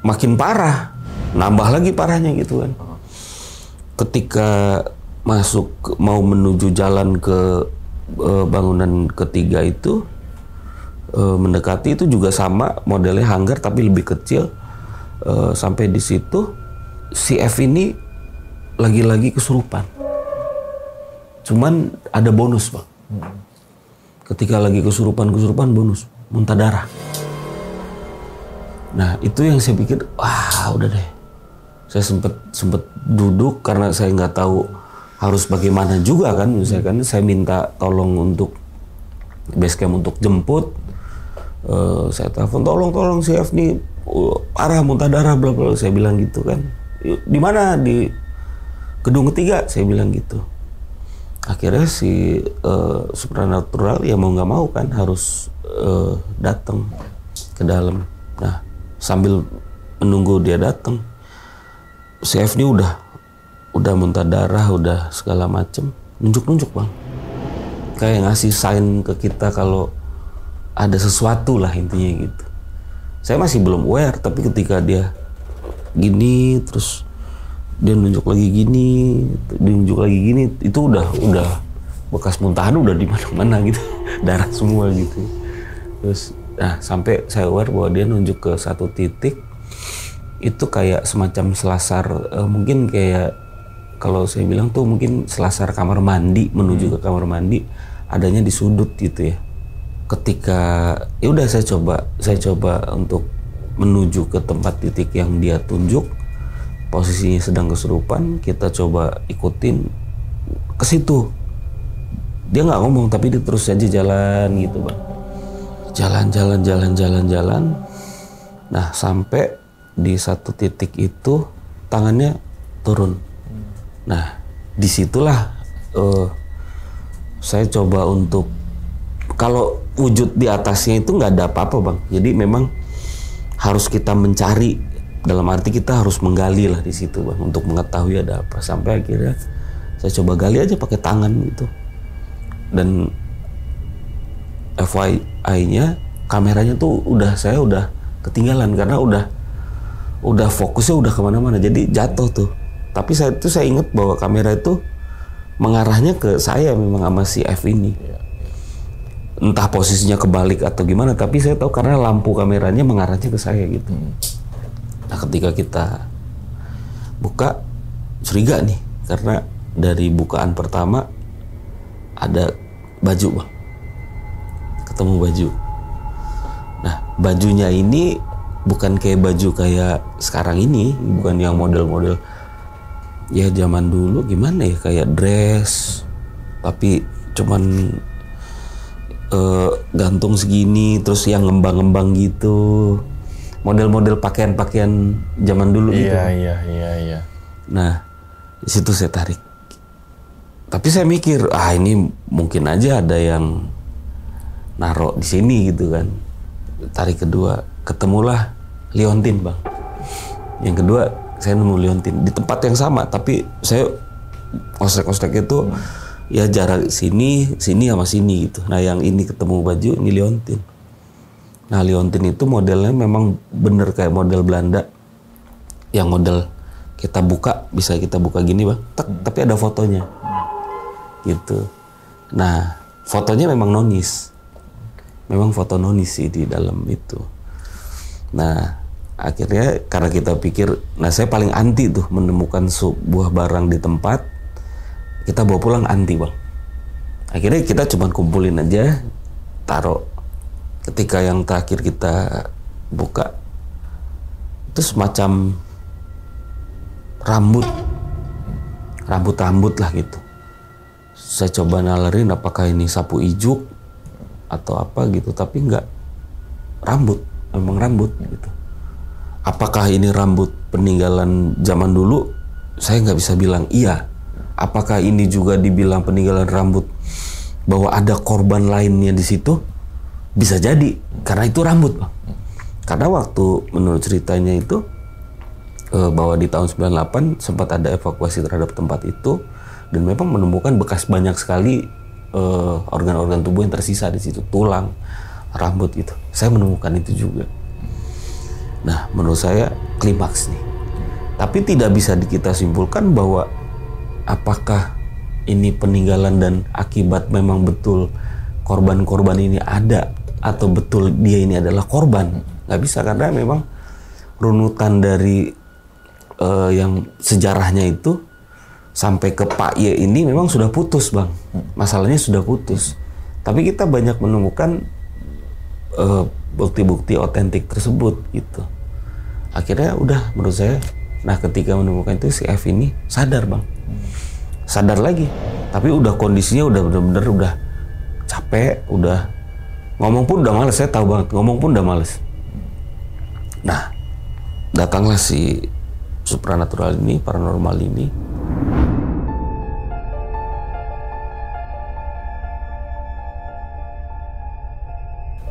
makin parah, nambah lagi parahnya gitu kan. Ketika masuk mau menuju jalan ke bangunan ketiga itu, mendekati itu juga sama modelnya hanggar tapi lebih kecil. Sampai di situ si F ini lagi-lagi kesurupan. Cuman ada bonus bang. Ketika lagi kesurupan bonus, muntah darah. Nah itu yang saya pikir, wah udah deh. Saya sempet duduk karena saya nggak tahu harus bagaimana juga kan. Misalkan saya minta tolong untuk base camp untuk jemput. Saya telepon, tolong si F nih parah muntah darah bla bla. Saya bilang gitu kan. Di mana? Di gedung ketiga, saya bilang gitu. Akhirnya si supranatural ya mau nggak mau kan harus datang ke dalam. Nah sambil menunggu dia datang, si F ini udah muntah darah, udah segala macem, nunjuk bang, kayak ngasih sign ke kita kalau ada sesuatu lah intinya gitu. Saya masih belum aware, tapi ketika dia gini terus dia nunjuk lagi gini, itu udah bekas muntahan udah di mana-mana gitu, darah semua gitu. Terus, nah sampai saya aware bahwa dia nunjuk ke satu titik, itu kayak semacam selasar, mungkin kayak kalau saya bilang tuh mungkin selasar kamar mandi menuju ke kamar mandi, adanya di sudut gitu ya. Ketika ya udah saya coba untuk menuju ke tempat titik yang dia tunjuk. Posisinya sedang kesurupan, kita coba ikutin ke situ. Dia nggak ngomong, tapi dia terus aja jalan gitu bang. Jalan. Nah sampai di satu titik itu tangannya turun. Nah disitulah saya coba untuk, kalau wujud di atasnya itu nggak ada apa-apa bang. Jadi memang harus kita mencari. Dalam arti kita harus menggali lah di situ bang untuk mengetahui ada apa. Sampai akhirnya saya coba gali aja pakai tangan gitu. Dan FYI-nya kameranya tuh saya udah ketinggalan karena udah fokusnya udah kemana-mana. Jadi jatuh tuh. Tapi saya ingat bahwa kamera itu mengarahnya ke saya memang sama si F ini. Entah posisinya kebalik atau gimana. Tapi saya tahu karena lampu kameranya mengarahnya ke saya gitu. Nah ketika kita buka, curiga nih, karena dari bukaan pertama ada baju bang, ketemu baju. Nah bajunya ini bukan kayak baju kayak sekarang ini, bukan yang model-model ya zaman dulu gimana ya, kayak dress, tapi cuman gantung segini, terus yang ngembang-ngembang gitu. Model-model pakaian-pakaian zaman dulu gitu. Iya. Nah, di situ saya tarik. Tapi saya mikir, ini mungkin aja ada yang naruh di sini gitu kan. Tarik kedua, ketemulah liontin bang. Yang kedua, saya nemu liontin di tempat yang sama, tapi saya ostrek-ostrek itu ya jarak sini sama sini gitu. Nah, yang ini ketemu baju, ini liontin. Nah liontin itu modelnya memang bener kayak model Belanda. Yang model kita buka, bisa kita buka gini bang, tapi ada fotonya gitu. Nah fotonya memang nonis. Memang foto nonis sih di dalam itu. Nah akhirnya karena kita pikir, nah saya paling anti tuh menemukan sebuah barang di tempat, kita bawa pulang anti bang. Akhirnya kita cuma kumpulin aja, taruh. Ketika yang terakhir kita buka, itu semacam rambut lah gitu. Saya coba nalerin apakah ini sapu ijuk atau apa gitu, tapi enggak, memang rambut gitu. Apakah ini rambut peninggalan zaman dulu? saya nggak bisa bilang iya. Apakah ini juga dibilang peninggalan rambut bahwa ada korban lainnya di situ? Bisa jadi, karena itu rambut, Bang. Karena waktu menurut ceritanya itu bahwa di tahun 98 sempat ada evakuasi terhadap tempat itu dan memang menemukan bekas banyak sekali organ-organ tubuh yang tersisa di situ, tulang, rambut itu. Saya menemukan itu juga. Nah, menurut saya klimaks nih. Tapi tidak bisa kita simpulkan bahwa apakah ini peninggalan dan akibat memang betul korban-korban ini ada atau betul dia ini adalah korban. Nggak bisa, karena memang runutan dari yang sejarahnya itu sampai ke Pak Y ini memang sudah putus, Bang. Masalahnya sudah putus. Tapi kita banyak menemukan bukti-bukti otentik tersebut gitu. Akhirnya udah menurut saya, nah ketika menemukan itu si F ini sadar, Bang. Sadar lagi. Tapi udah kondisinya udah bener-bener udah capek, udah ngomong pun udah males. Saya tahu banget ngomong pun udah males. Nah, datanglah si supranatural ini, paranormal ini.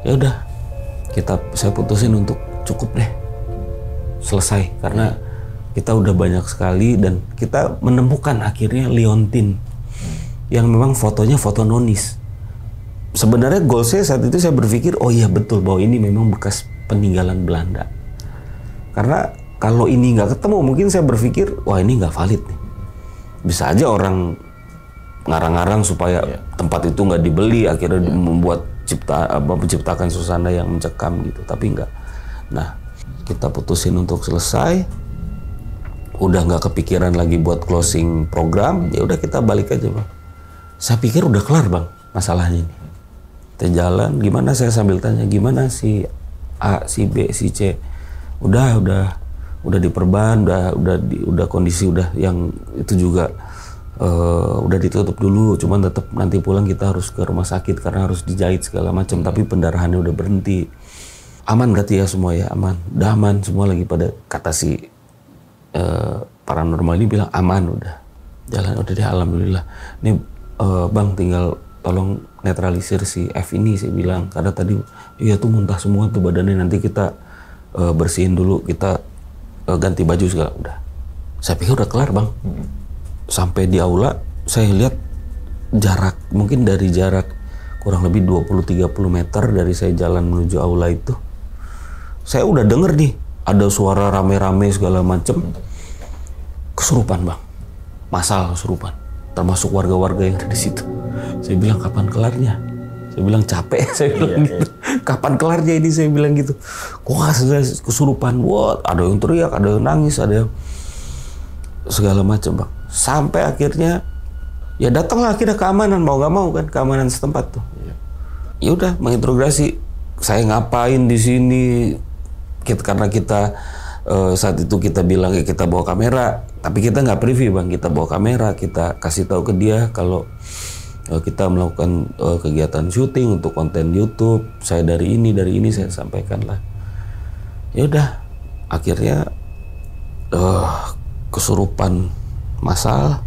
Ya udah, saya putusin untuk cukup deh, selesai, karena kita udah banyak sekali dan kita menemukan akhirnya liontin yang memang fotonya foto nonis. Sebenarnya goal saya saat itu, saya berpikir oh iya betul bahwa ini memang bekas peninggalan Belanda. Karena kalau ini nggak ketemu, mungkin saya berpikir wah ini nggak valid nih. Bisa aja orang ngarang-ngarang supaya tempat itu nggak dibeli, akhirnya membuat menciptakan suasana yang mencekam gitu. Tapi nggak. Nah, kita putusin untuk selesai. Udah nggak kepikiran lagi buat closing program, ya udah kita balik aja, Bang. Saya pikir udah kelar, Bang, masalahnya ini. Kita jalan, gimana, saya sambil tanya gimana si A, si B, si C. Udah diperban, udah kondisi udah yang itu juga udah ditutup dulu, cuman tetap nanti pulang kita harus ke rumah sakit karena harus dijahit segala macam, tapi pendarahannya udah berhenti. Aman berarti ya semua ya, aman. Udah aman semua lagi pada kata si paranormal ini bilang aman udah. Jalan udah deh, alhamdulillah. Ini Bang tinggal tolong netralisir si F ini, saya bilang, karena tadi iya tuh muntah semua tuh badannya, nanti kita bersihin dulu, kita ganti baju segala. Udah. Saya pikir udah kelar, Bang. Sampai di aula saya lihat jarak, mungkin dari jarak kurang lebih 20-30 meter dari saya jalan menuju aula itu, saya udah denger nih ada suara rame-rame segala macem. Kesurupan, Bang. Massal kesurupan. Termasuk warga-warga yang ada di situ. Saya bilang kapan kelarnya? Saya bilang capek, saya bilang gitu. Kapan kelarnya ini, saya bilang gitu. Kok kesurupan? Wah, ada yang teriak, ada yang nangis, ada yang segala macam, Bang. Sampai akhirnya ya datanglah akhirnya keamanan, mau nggak mau kan, keamanan setempat tuh. Ya udah menginterogasi saya ngapain di sini. Karena kita saat itu kita bilang ya kita bawa kamera, tapi kita nggak preview, Bang. Kita bawa kamera, kita kasih tahu ke dia kalau kita melakukan kegiatan syuting untuk konten YouTube. Saya dari ini saya sampaikan lah. Ya udah, akhirnya kesurupan massal.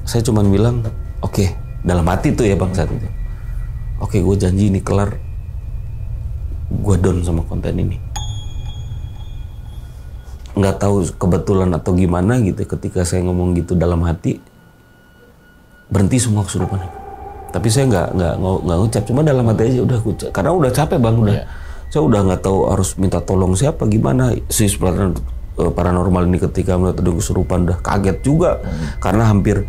Saya cuma bilang, oke, dalam hati tuh ya, Bang, saat itu. Oke, gue janji ini kelar, gue down sama konten ini. Nggak tahu kebetulan atau gimana gitu, ketika saya ngomong gitu dalam hati, berhenti semua kesurupan. Tapi saya nggak ngucap, cuma dalam hati aja udah ucap, karena udah capek, Bang, udah. Saya udah nggak tahu harus minta tolong siapa, gimana. Si paranormal ini ketika melihat ada kesurupan udah kaget juga, karena hampir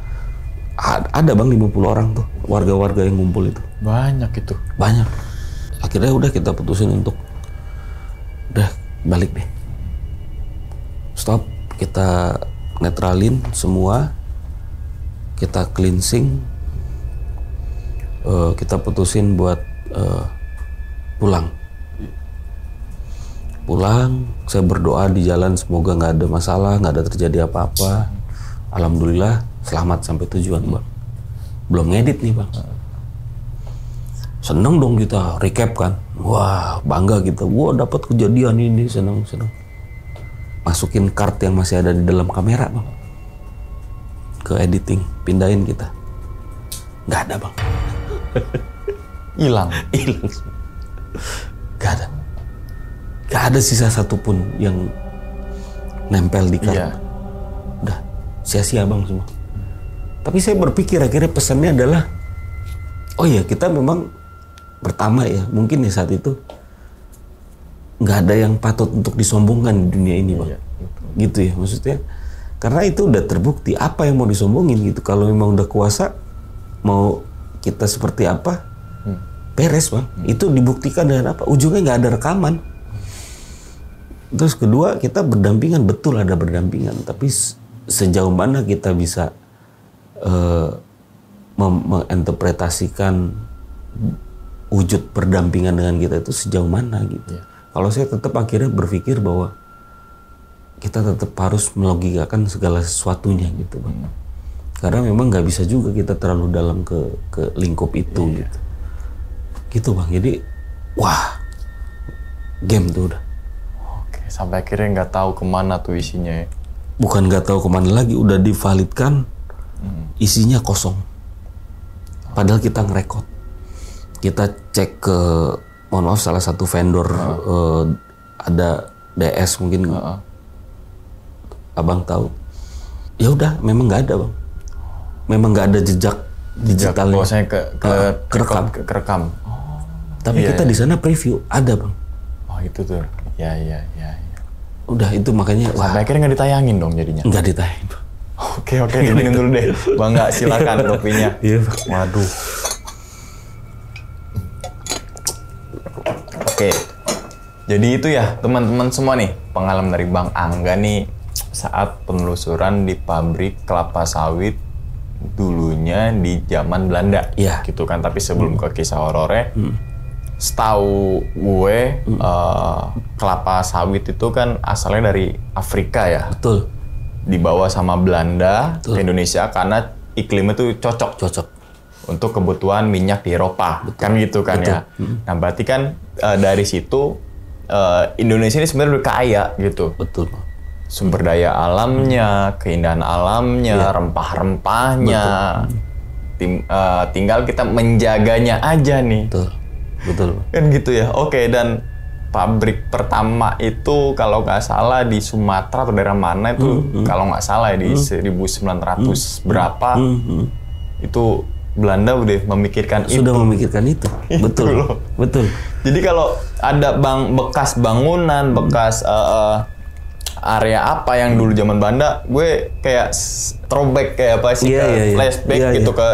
ada, Bang, 50 orang tuh warga-warga yang ngumpul itu. Banyak itu. Banyak. Akhirnya udah kita putusin untuk udah balik deh. Stop, kita netralin semua, kita cleansing, kita putusin buat pulang. Saya berdoa di jalan semoga nggak ada masalah, nggak ada terjadi apa-apa. Alhamdulillah selamat sampai tujuan, Bang. Belum ngedit nih, Bang. Seneng dong kita recap kan, wah bangga kita, wah dapat kejadian ini, seneng. masukin card yang masih ada di dalam kamera bang, ke editing, pindahin kita, nggak ada bang. Hilang. Gak ada sisa satupun yang nempel di card. Iya. Udah sia-sia bang semua. Tapi saya berpikir akhirnya pesannya adalah, oh ya kita memang pertama ya mungkin ya saat itu nggak ada yang patut untuk disombongkan di dunia ini bang. Iya, Gitu ya maksudnya. Karena itu udah terbukti apa yang mau disombongin gitu. Kalau memang udah kuasa, mau kita seperti apa, beres bang. Itu dibuktikan dengan apa? Ujungnya nggak ada rekaman. Terus kedua, kita berdampingan, betul ada berdampingan. Tapi sejauh mana kita bisa menginterpretasikan wujud berdampingan dengan kita itu sejauh mana gitu. Kalau saya tetap akhirnya berpikir bahwa kita tetap harus melogikakan segala sesuatunya gitu bang. Karena memang nggak bisa juga kita terlalu dalam ke lingkup itu gitu. Gitu bang. Jadi wah, game tuh udah. Oke, sampai akhirnya nggak tahu kemana tuh isinya ya. Bukan nggak tahu kemana lagi, udah divalidkan, isinya kosong. Padahal kita ngerekod. Kita cek ke, mohon maaf, salah satu vendor ada DS mungkin, abang tahu. Ya udah, memang nggak ada bang. Memang nggak ada jejak digitalnya. Bahwasanya kerekam. kerekam. Tapi kita di sana preview ada bang. Oh itu tuh. Ya. Udah itu makanya. Sampai akhirnya nggak ditayangin dong jadinya. Nggak ditayang. Oke, diminum dulu deh. Bangga, silakan kopinya. Iya. Waduh. Oke. Jadi itu ya teman-teman semua nih, pengalaman dari Bang Angga nih saat penelusuran di pabrik kelapa sawit dulunya di zaman Belanda. Iya. Gitu kan, tapi sebelum ke kisah horornya, setahu gue kelapa sawit itu kan asalnya dari Afrika ya. Betul. Dibawa sama Belanda ke Indonesia karena iklimnya tuh cocok untuk kebutuhan minyak di Eropa. Kan gitu kan ya. Nah berarti kan dari situ Indonesia ini sebenarnya udah kaya gitu. Betul. Sumber daya alamnya, keindahan alamnya, rempah-rempahnya. Tinggal kita menjaganya aja nih. Betul. Kan gitu ya. Oke, dan pabrik pertama itu kalau nggak salah di Sumatera atau daerah mana itu, kalau nggak salah ya di 1900 berapa, itu Belanda udah memikirkan itu. Sudah memikirkan itu. Betul. Jadi kalau ada bekas bangunan, bekas area apa yang dulu zaman Belanda, gue kayak throwback kayak apa sih, flashback gitu ke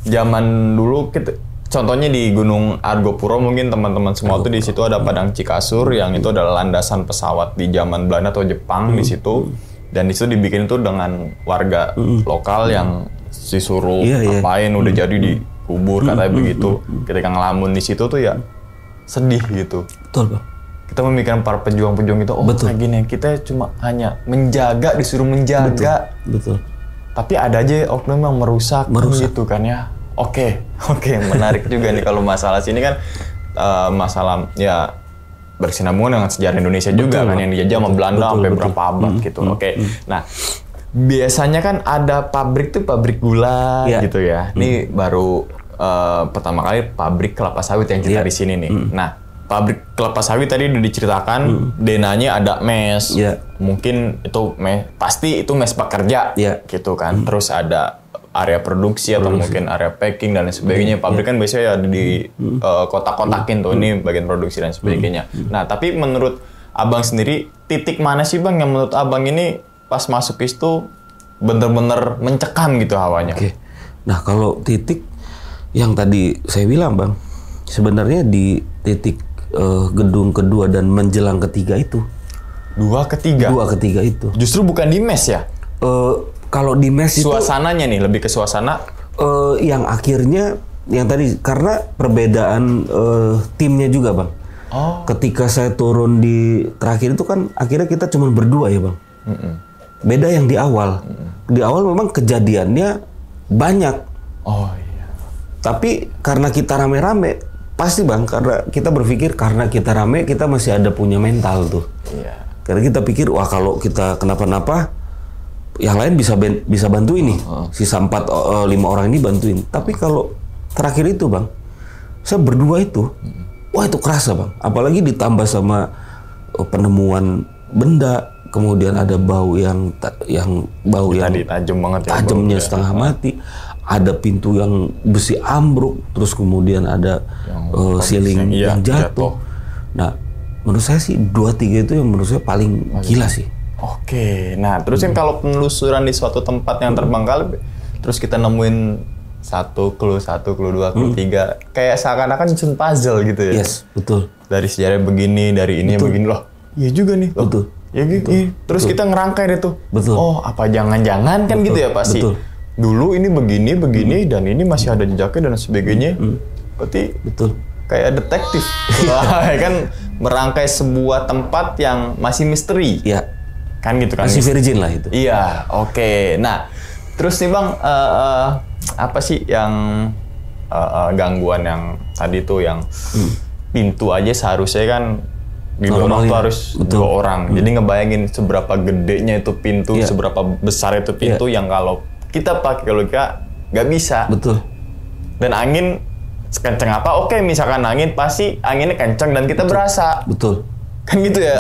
zaman dulu kita. Contohnya di Gunung Argopuro mungkin teman-teman semua tuh di situ ada Padang Cikasur yang itu adalah landasan pesawat di zaman Belanda atau Jepang di situ, dan di situ dibikin itu dengan warga lokal yang disuruh ngapain udah jadi dikubur katanya begitu. Ketika ngelamun di situ tuh ya sedih gitu. Betul bang. Kita memikirkan para pejuang-pejuang itu, kayak gini kita cuma hanya menjaga, disuruh menjaga. Betul. Tapi ada aja oknum yang merusak. Gitu kan ya. Oke, menarik juga nih kalau masalah sini kan masalah ya bersinambungan dengan sejarah Indonesia juga kan yang dijajah sama Belanda sampai berapa abad gitu. Oke. Nah, biasanya kan ada pabrik tuh pabrik gula gitu ya. Ini baru pertama kali pabrik kelapa sawit yang kita di sini nih. Nah, pabrik kelapa sawit tadi udah diceritakan denanya ada mes. Mungkin itu pasti itu mes pekerja gitu kan. Terus ada area produksi atau mungkin area packing dan lain sebagainya. Pabrik kan biasanya ada di kotak-kotakin tuh, ini bagian produksi dan sebagainya. Nah, tapi menurut abang sendiri, titik mana sih bang yang menurut abang ini pas masuk itu bener-bener mencekam gitu hawanya? Oke. Nah, kalau titik yang tadi saya bilang bang, sebenarnya di titik gedung kedua dan menjelang ketiga itu. Dua ketiga itu. Justru bukan di mes ya? Kalau di mes itu suasananya nih lebih ke suasana yang akhirnya yang tadi karena perbedaan timnya juga bang. Ketika saya turun di terakhir itu kan akhirnya kita cuma berdua ya bang. Beda yang di awal. Di awal memang kejadiannya banyak. Tapi karena kita rame-rame pasti bang, karena kita berpikir karena kita rame kita masih ada punya mental tuh. Karena kita pikir wah kalau kita kenapa-napa yang lain bisa bantuin nih. Sisa 5 orang ini bantuin. Tapi kalau terakhir itu Bang, saya berdua itu, wah itu kerasa Bang. Apalagi ditambah sama penemuan benda, kemudian ada bau yang Tadi tajam banget ya. tajamnya setengah mati. Ada pintu yang besi ambruk, terus kemudian ada ceiling yang jatuh. Nah, menurut saya sih 2-3 itu yang menurut saya paling gila sih. Oke, nah terus kan kalau penelusuran di suatu tempat yang terbengkalai, terus kita nemuin satu clue 2, clue 3, kayak seakan-akan nyusun puzzle gitu ya. Yes, betul. Dari sejarah begini, dari ini begini loh. Iya juga nih. Loh. Betul. Ya gitu. Terus kita ngerangkai deh tuh. Betul. Oh, apa jangan-jangan kan gitu ya pasti. Betul. Dulu ini begini dan ini masih ada jejaknya dan sebagainya. Berarti Betul. kayak detektif. Wah, kan merangkai sebuah tempat yang masih misteri. Ya, Kan gitu kan. masih virgin lah itu. Iya, oke. Nah, terus nih Bang, apa sih yang gangguan yang tadi tuh yang pintu aja seharusnya kan didorong tuh harus Betul. 2 orang. Jadi ngebayangin seberapa gedenya itu pintu, Iya. seberapa besar itu pintu yang kalau kita pakai logika nggak bisa. Betul. Dan angin sekencang apa? Oke, misalkan angin pasti anginnya kencang dan kita berasa. Betul. Kan gitu ya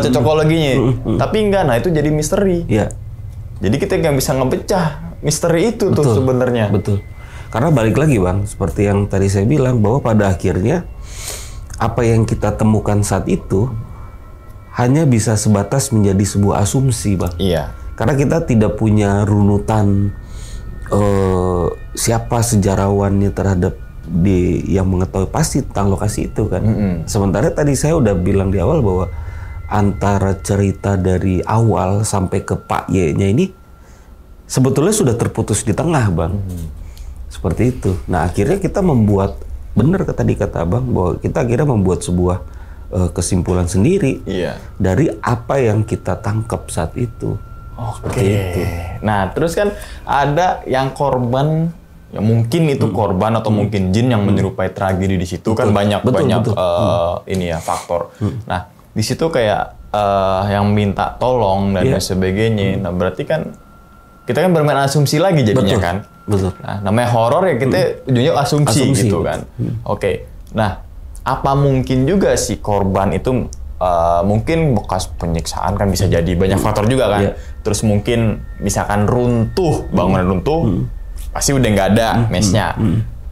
cocokologinya. Tapi enggak, nah itu jadi misteri. Iya. Jadi kita nggak bisa ngepecah misteri itu tuh Betul. sebenarnya. Betul. Karena balik lagi Bang, seperti yang tadi saya bilang bahwa pada akhirnya apa yang kita temukan saat itu hanya bisa sebatas menjadi sebuah asumsi Bang. Iya. Karena kita tidak punya runutan siapa sejarawannya terhadap yang mengetahui pasti tentang lokasi itu kan. Sementara tadi saya udah bilang di awal bahwa antara cerita dari awal sampai ke Pak Y-nya ini sebetulnya sudah terputus di tengah Bang. Seperti itu. Nah akhirnya kita membuat, benar tadi kata Abang, bahwa kita akhirnya membuat sebuah kesimpulan sendiri dari apa yang kita tangkap saat itu. Seperti itu. Nah, terus kan ada yang korban, ya mungkin itu korban atau mungkin jin yang menyerupai tragedi di situ. Kan banyak ini ya faktor. Nah, di situ kayak yang minta tolong dan lain sebagainya. Nah, berarti kan kita kan bermain asumsi lagi jadinya kan. Betul. Nah, namanya horor ya kita ujungnya asumsi gitu kan. Oke. Nah, apa mungkin juga si korban itu mungkin bekas penyiksaan kan bisa jadi banyak faktor juga kan. Terus mungkin misalkan runtuh, bangunan runtuh, pasti udah nggak ada mesnya.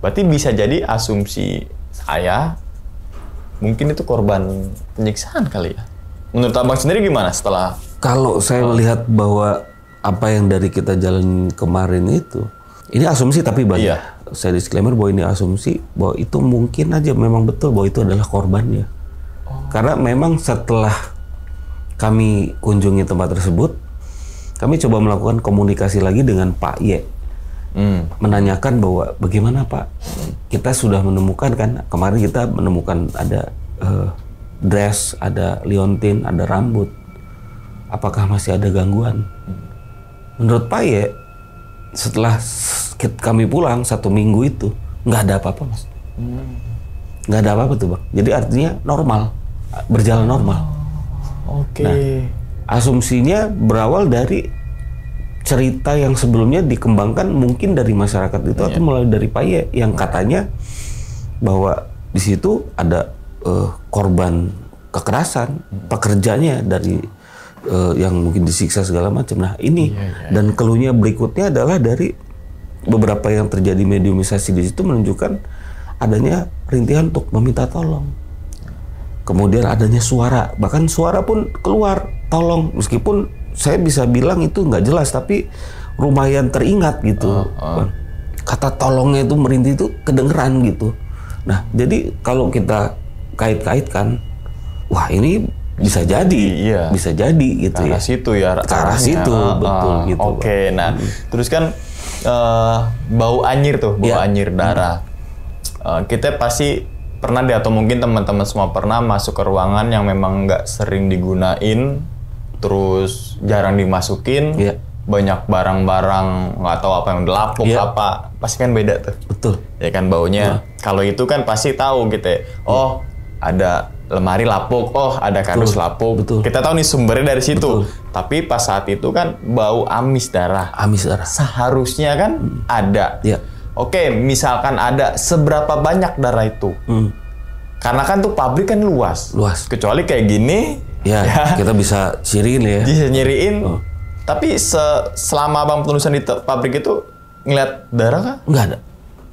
Berarti bisa jadi asumsi saya mungkin itu korban penyiksaan kali ya. Menurut Abang sendiri gimana setelah? Kalau saya melihat bahwa apa yang dari kita jalan kemarin itu, ini asumsi tapi banyak. Saya disclaimer bahwa ini asumsi, bahwa itu mungkin aja memang betul bahwa itu adalah korbannya. Karena memang setelah kami kunjungi tempat tersebut, kami coba melakukan komunikasi lagi dengan Pak Y. Menanyakan bahwa bagaimana Pak, kita sudah menemukan kan, kemarin kita menemukan ada dress, ada liontin, ada rambut. Apakah masih ada gangguan? Menurut Pak Y, setelah kami pulang 1 minggu itu, nggak ada apa-apa Mas. Nggak ada apa-apa tuh Bang. Jadi artinya normal, berjalan normal. Nah, asumsinya berawal dari cerita yang sebelumnya dikembangkan mungkin dari masyarakat itu atau melalui dari Pak Y yang katanya bahwa di situ ada korban kekerasan, pekerjanya dari yang mungkin disiksa segala macam. Nah ini dan keluhnya berikutnya adalah dari beberapa yang terjadi mediumisasi di situ menunjukkan adanya rintihan untuk meminta tolong. Kemudian adanya suara, bahkan suara pun keluar, tolong. Meskipun saya bisa bilang itu nggak jelas, tapi lumayan teringat gitu. Kata tolongnya itu merintih itu kedengeran gitu. Nah, jadi kalau kita kait-kaitkan, wah ini bisa jadi, bisa jadi gitu ya. Ke arah situ ya. Ke arah situ, betul gitu. Oke, nah terus kan bau anyir tuh, bau anyir darah. Kita pasti pernah deh, atau mungkin teman-teman semua pernah masuk ke ruangan yang memang nggak sering digunain, terus jarang dimasukin, banyak barang-barang nggak tahu apa yang dilapuk apa, pasti kan beda tuh. Betul. Ya kan baunya. Kalau itu kan pasti tahu gitu ya. Oh, ada lemari lapuk, oh ada kardus lapuk. betul. Kita tahu nih sumbernya dari situ. Betul. Tapi pas saat itu kan bau amis darah. Amis darah. Seharusnya kan ada. Iya. Oke, misalkan ada, seberapa banyak darah itu? Karena kan tuh pabrik kan luas. Luas. Kecuali kayak gini, Ya, kita bisa ciriin ya. bisa nyiriin. Tapi selama abang penulisan di pabrik itu ngeliat darah kah? Nggak ada.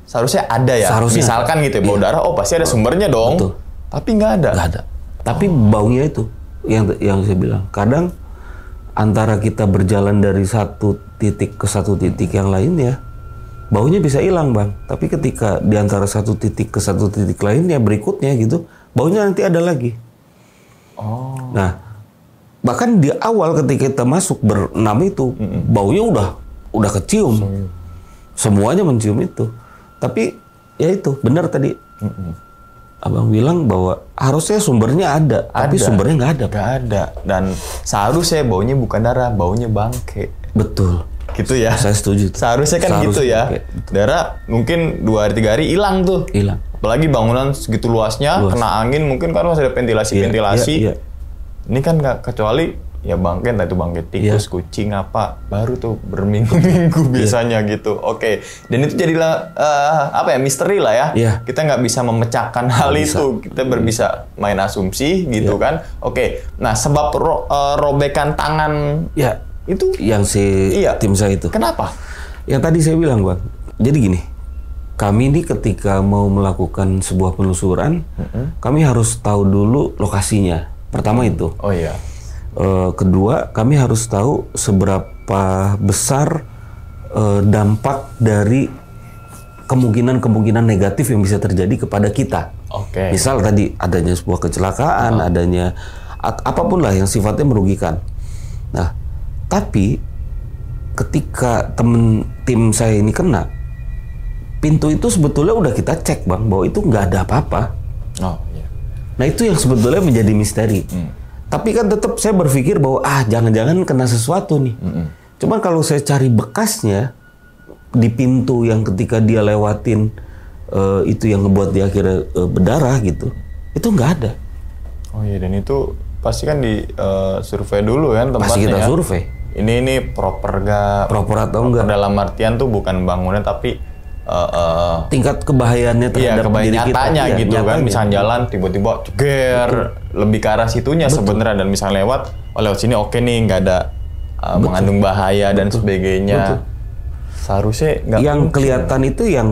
Seharusnya ada ya. Seharusnya Misalkan ada. gitu ya, bau Iya. darah, oh pasti ada sumbernya dong. Betul. Tapi nggak ada. Nggak ada. Tapi baunya itu yang saya bilang. Kadang antara kita berjalan dari satu titik ke satu titik yang lainnya, baunya bisa hilang, Bang. Tapi ketika di antara satu titik ke satu titik lainnya berikutnya gitu, baunya nanti ada lagi. Oh. Nah, bahkan di awal ketika kita masuk berenam itu, baunya udah kecium. Semuanya mencium itu. Tapi ya itu benar tadi. Abang bilang bahwa harusnya sumbernya ada, tapi sumbernya nggak ada. Nggak ada. Dan seharusnya baunya bukan darah, baunya bangke. Betul. Gitu ya. Saya setuju. tuh. Seharusnya kan gitu ya. Bangke. Darah mungkin 2 hari 3 hari hilang tuh. Hilang. Apalagi bangunan segitu luasnya, Luas. kena angin mungkin kan masih ada ventilasi-ventilasi. Iya, iya. Ini kan nggak, kecuali ya bangke, entah itu bangke tikus, kucing apa, baru tuh berminggu-minggu biasanya gitu. Oke, dan itu jadilah apa ya, misteri lah ya. Iya. Kita nggak bisa memecahkan hal Nggak bisa. itu. Kita bisa main asumsi gitu kan. Oke, nah sebab robekan tangan Ya, itu yang tim saya itu. kenapa? Yang tadi saya bilang, Bang. Jadi gini, kami ini ketika mau melakukan sebuah penelusuran, kami harus tahu dulu lokasinya. Pertama itu. Oh iya. Kedua, kami harus tahu seberapa besar dampak dari kemungkinan-kemungkinan negatif yang bisa terjadi kepada kita. Oke. Misal tadi adanya sebuah kecelakaan, adanya apapun lah yang sifatnya merugikan. Nah, tapi ketika tim saya ini kena, pintu itu sebetulnya udah kita cek, Bang, bahwa itu nggak ada apa-apa. Oh iya. Nah, itu yang sebetulnya menjadi misteri. Tapi kan tetap saya berpikir bahwa jangan-jangan kena sesuatu nih. Cuman kalau saya cari bekasnya di pintu yang ketika dia lewatin itu yang ngebuat dia akhirnya berdarah gitu, itu nggak ada. Oh iya, dan itu pasti kan di survei dulu kan tempatnya. Pasti kita ya. survei. Ini proper gak? Proper atau enggak? Dalam artian tuh bukan bangunan tapi Tingkat kebahayaannya terhadap diri kita. nyatanya Iya, gitu kan. nyatanya. Misalnya jalan tiba-tiba ceger, lebih ke arah situnya sebenarnya, dan misalnya lewat sini oke nih, nggak ada mengandung bahaya dan sebagainya. Seharusnya nggak. Yang kelihatan itu yang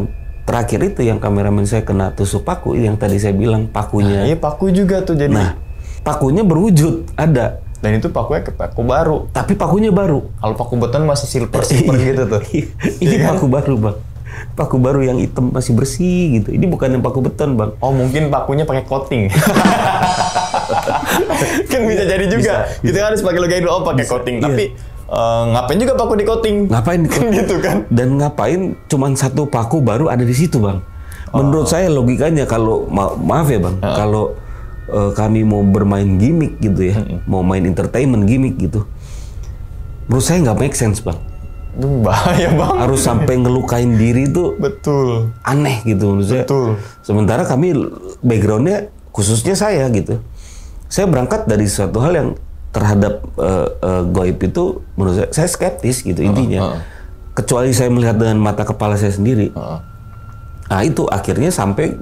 terakhir itu yang kameramen saya kena tusuk paku, yang tadi saya bilang pakunya. Iya, paku juga tuh jadi. Nah, pakunya berwujud ada, Dan itu pakunya paku baru. tapi pakunya baru. Kalau paku beton masih silver gitu tuh. Ini Iya kan? paku baru, Bang. Paku baru yang hitam masih bersih gitu. Ini bukan yang paku beton, Bang. Oh, mungkin pakunya pakai coating. Kan bisa jadi juga. Kita harus pakai logika dulu, pakai coating. Iya. Tapi ngapain juga paku di coating? Ngapain Kan gitu kan? Dan ngapain cuman satu paku baru ada di situ, Bang? Menurut saya logikanya kalau maaf ya, Bang, kalau kami mau bermain gimmick gitu ya, mau main entertainment gimmick gitu, menurut saya nggak make sense, Bang. Itu bahaya banget. Harus sampai ngelukain diri itu Betul. aneh gitu menurut saya. Betul. Sementara kami backgroundnya khususnya saya gitu. Saya berangkat dari suatu hal yang terhadap goib itu menurut saya skeptis gitu intinya. Kecuali saya melihat dengan mata kepala saya sendiri. Nah itu akhirnya sampai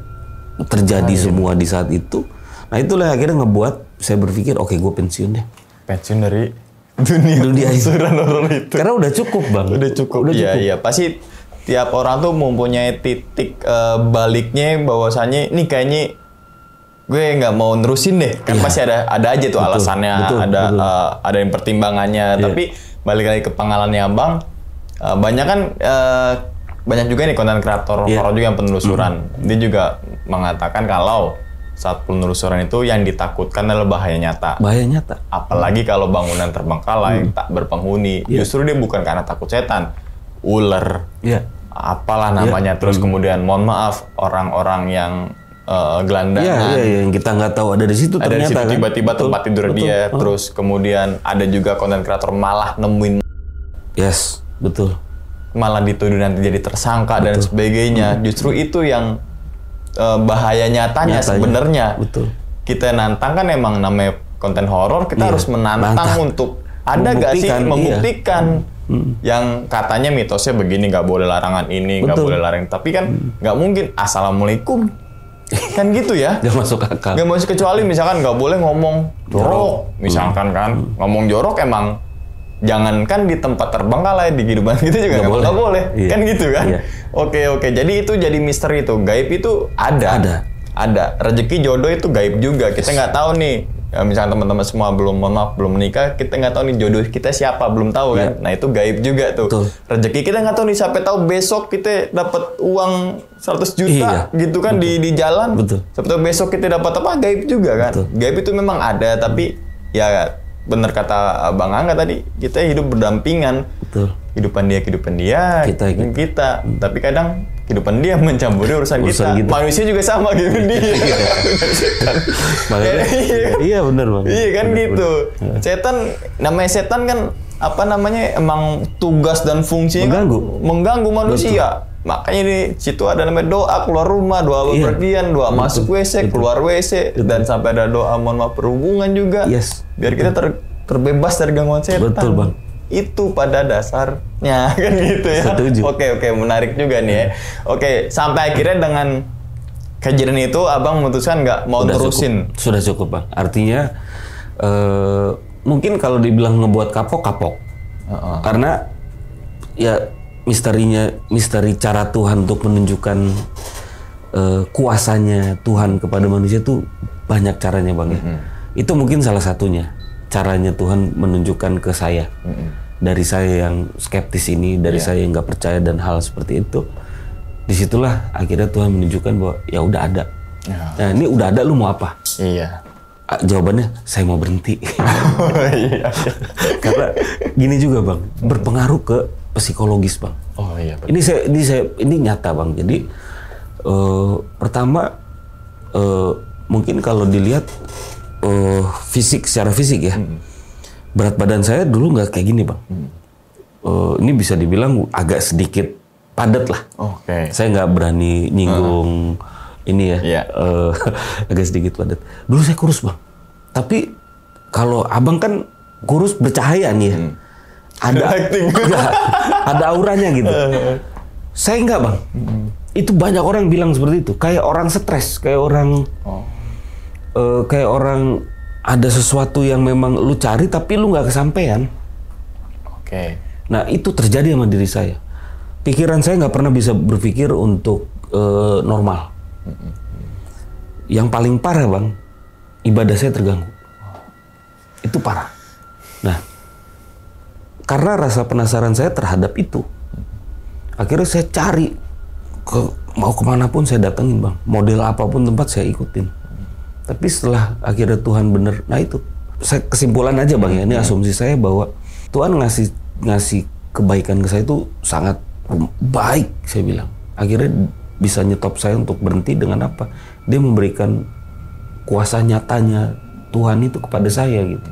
terjadi semua di saat itu. Nah itulah akhirnya ngebuat saya berpikir oke, gue pensiun deh. Pensiun dari dunia penelusuran orang itu. Karena udah cukup, Bang. Udah cukup. Iya, iya. Pasti tiap orang tuh mempunyai titik baliknya bahwasannya ini kayaknya gue nggak mau nerusin deh. Kan pasti ada aja tuh alasannya, ada yang pertimbangannya. Tapi balik lagi ke pengalamannya Abang, banyak kan banyak juga nih konten kreator horor juga yang penelusuran. Dia juga mengatakan kalau saat penelusuran itu yang ditakutkan adalah bahaya nyata. Bahaya nyata. Apalagi kalau bangunan terbengkalai, tak berpenghuni. Justru dia bukan karena takut setan, ular, apalah namanya. Terus kemudian, mohon maaf, orang-orang yang gelandangan. Iya, yang kita nggak tahu ada di situ Ada di ternyata situ kan. tiba-tiba tempat tidur dia. Terus kemudian ada juga konten kreator malah nemuin, Yes, betul. malah dituduh nanti jadi tersangka dan sebagainya. Justru itu yang bahaya nyatanya sebenarnya. Betul. kita nantang kan emang namanya konten horor, kita harus menantang untuk ada gak sih membuktikan yang katanya mitosnya begini, nggak boleh larangan ini, nggak boleh larangan, tapi kan nggak mungkin assalamualaikum kan gitu ya, Gak masuk akal. nggak masuk, kecuali misalkan nggak boleh ngomong jorok misalkan kan, ngomong jorok emang jangankan di tempat terbang kalah, di kehidupan kita juga nggak boleh. Iya. Kan gitu kan. Iya. Oke, jadi itu jadi misteri tuh, gaib itu ada rezeki jodoh itu gaib juga, kita nggak tahu nih. Ya, misalnya teman-teman semua belum menikah, kita nggak tahu nih jodoh kita siapa, belum tahu kan. Nah itu gaib juga tuh. Betul. Rezeki kita nggak tahu nih, siapa tahu besok kita dapat uang 100 juta gitu kan. Betul. di jalan. Betul. Siapa tahu besok kita dapat apa, gaib juga kan. Betul. Gaib itu memang ada, tapi ya bener kata Bang Angga tadi, kita hidup berdampingan. Betul. Kehidupan dia, kita. Tapi kadang kehidupan dia mencampuri urusan kita. Manusia juga sama gitu dia. Iya benar Bang. Iya kan bener, gitu. Bener. Namanya setan kan apa namanya, emang tugas dan fungsinya mengganggu manusia. Betul. Makanya di situ ada namanya doa keluar rumah, doa bepergian, doa masuk WC, keluar WC, dan sampai ada doa mohon maaf berhubungan juga. Biar kita terbebas dari gangguan setan. Betul Bang. Itu pada dasarnya kan gitu ya. Setuju. Oke, menarik juga nih ya. Oke, sampai akhirnya dengan kejadian itu Abang memutuskan nggak mau terusin. Sudah cukup Bang. Artinya mungkin kalau dibilang ngebuat kapok. Karena ya misteri cara Tuhan untuk menunjukkan kuasanya Tuhan kepada manusia itu banyak caranya Bang ya. Itu mungkin salah satunya. Caranya Tuhan menunjukkan ke saya, dari saya yang skeptis ini, dari saya yang nggak percaya dan hal seperti itu, disitulah akhirnya Tuhan menunjukkan bahwa ya udah ada. Nah ini udah ada, lu mau apa? Iya. Jawabannya saya mau berhenti. Karena gini juga Bang, berpengaruh ke psikologis Bang. Oh iya. Betul. Ini nyata Bang. Jadi pertama mungkin kalau dilihat secara fisik ya, berat badan saya dulu nggak kayak gini Bang. Ini bisa dibilang agak sedikit padat lah. Saya nggak berani nyinggung ini ya, agak sedikit padat. Dulu saya kurus Bang, tapi kalau Abang kan kurus bercahaya nih ya, ada auranya gitu. Saya nggak Bang. Itu banyak orang bilang seperti itu, kayak orang stres, kayak orang ada sesuatu yang memang lu cari tapi lu nggak kesampaian. Nah itu terjadi sama diri saya. Pikiran saya nggak pernah bisa berpikir untuk normal. Yang paling parah Bang, ibadah saya terganggu. Itu parah. Nah karena rasa penasaran saya terhadap itu, akhirnya saya cari mau kemanapun saya datengin Bang. Model apapun tempat saya ikutin. Tapi setelah akhirnya Tuhan bener, nah itu saya kesimpulan aja Bang ya, ini asumsi saya bahwa Tuhan ngasih kebaikan ke saya itu sangat baik, saya bilang. Akhirnya bisa nyetop saya untuk berhenti dengan apa? Dia memberikan kuasa nyatanya Tuhan itu kepada saya gitu.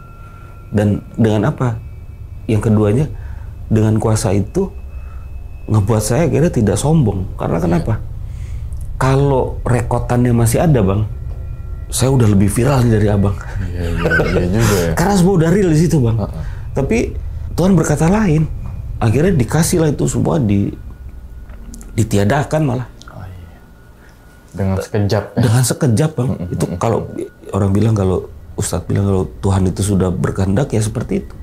Dan dengan apa? Yang keduanya, dengan kuasa itu ngebuat saya akhirnya tidak sombong. Karena kenapa? Kalau rekotannya masih ada Bang, saya udah lebih viral dari Abang. Iya juga ya. Karena semua udah real di situ Bang. Tapi Tuhan berkata lain. Akhirnya dikasih lah itu semua, ditiadakan malah. Dengan sekejap. Dengan sekejap Bang. Itu kalau orang bilang, kalau Ustadz bilang kalau Tuhan itu sudah berkehendak ya seperti itu.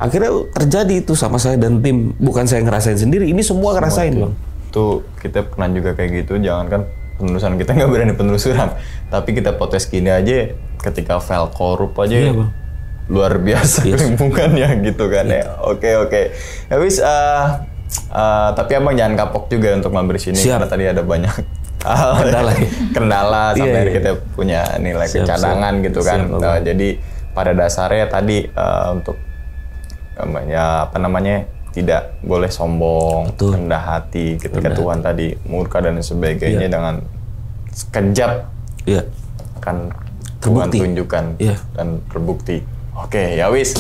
Akhirnya terjadi itu sama saya dan tim. Bukan saya ngerasain sendiri, ini semua ngerasain Bang. Tuh kita pernah juga kayak gitu, jangankan penelusuran, kita nggak berani penelusuran, tapi kita potes gini aja, ketika file korup aja Bang. Luar biasa lingkungannya gitu kan ya. Oke. Habis tapi Abang jangan kapok juga untuk mampir sini. Karena tadi ada banyak kendala sampai akhirnya kita punya nilai cadangan gitu kan. Jadi pada dasarnya tadi untuk tidak boleh sombong, rendah hati ketika Tuhan tadi murka dan sebagainya, dengan sekejap akan Tuhan tunjukkan dan terbukti. Oke, ya wis.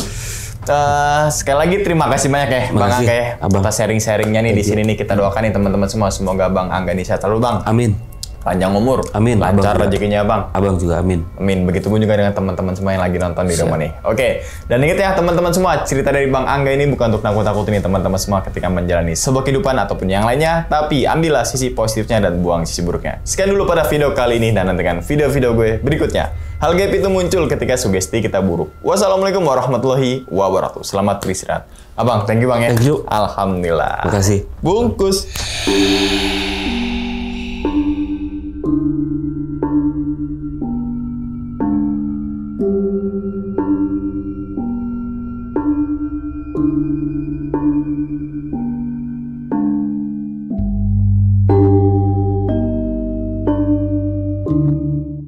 Sekali lagi terima kasih banyak ya Bang Angga ya atas sharing-sharingnya nih di sini nih. Kita doakan nih teman-teman semua, semoga Bang Angga ini sehat selalu Bang. Amin. Panjang umur. Amin. Lancar Abang juga. rezekinya Bang. Abang juga amin. Amin. Begitupun juga dengan teman-teman semua yang lagi nonton di rumah nih. Oke. Dan ingat ya teman-teman semua, cerita dari Bang Angga ini bukan untuk nakut-nakutin teman-teman semua ketika menjalani sebuah kehidupan ataupun yang lainnya, tapi ambillah sisi positifnya dan buang sisi buruknya. Sekian dulu pada video kali ini dan nantikan video-video gue berikutnya. Hal gaib itu muncul ketika sugesti kita buruk. Wassalamualaikum warahmatullahi wabarakatuh. Selamat beristirahat. Abang, thank you Bang ya. Thank you. Alhamdulillah. Makasih. Bungkus.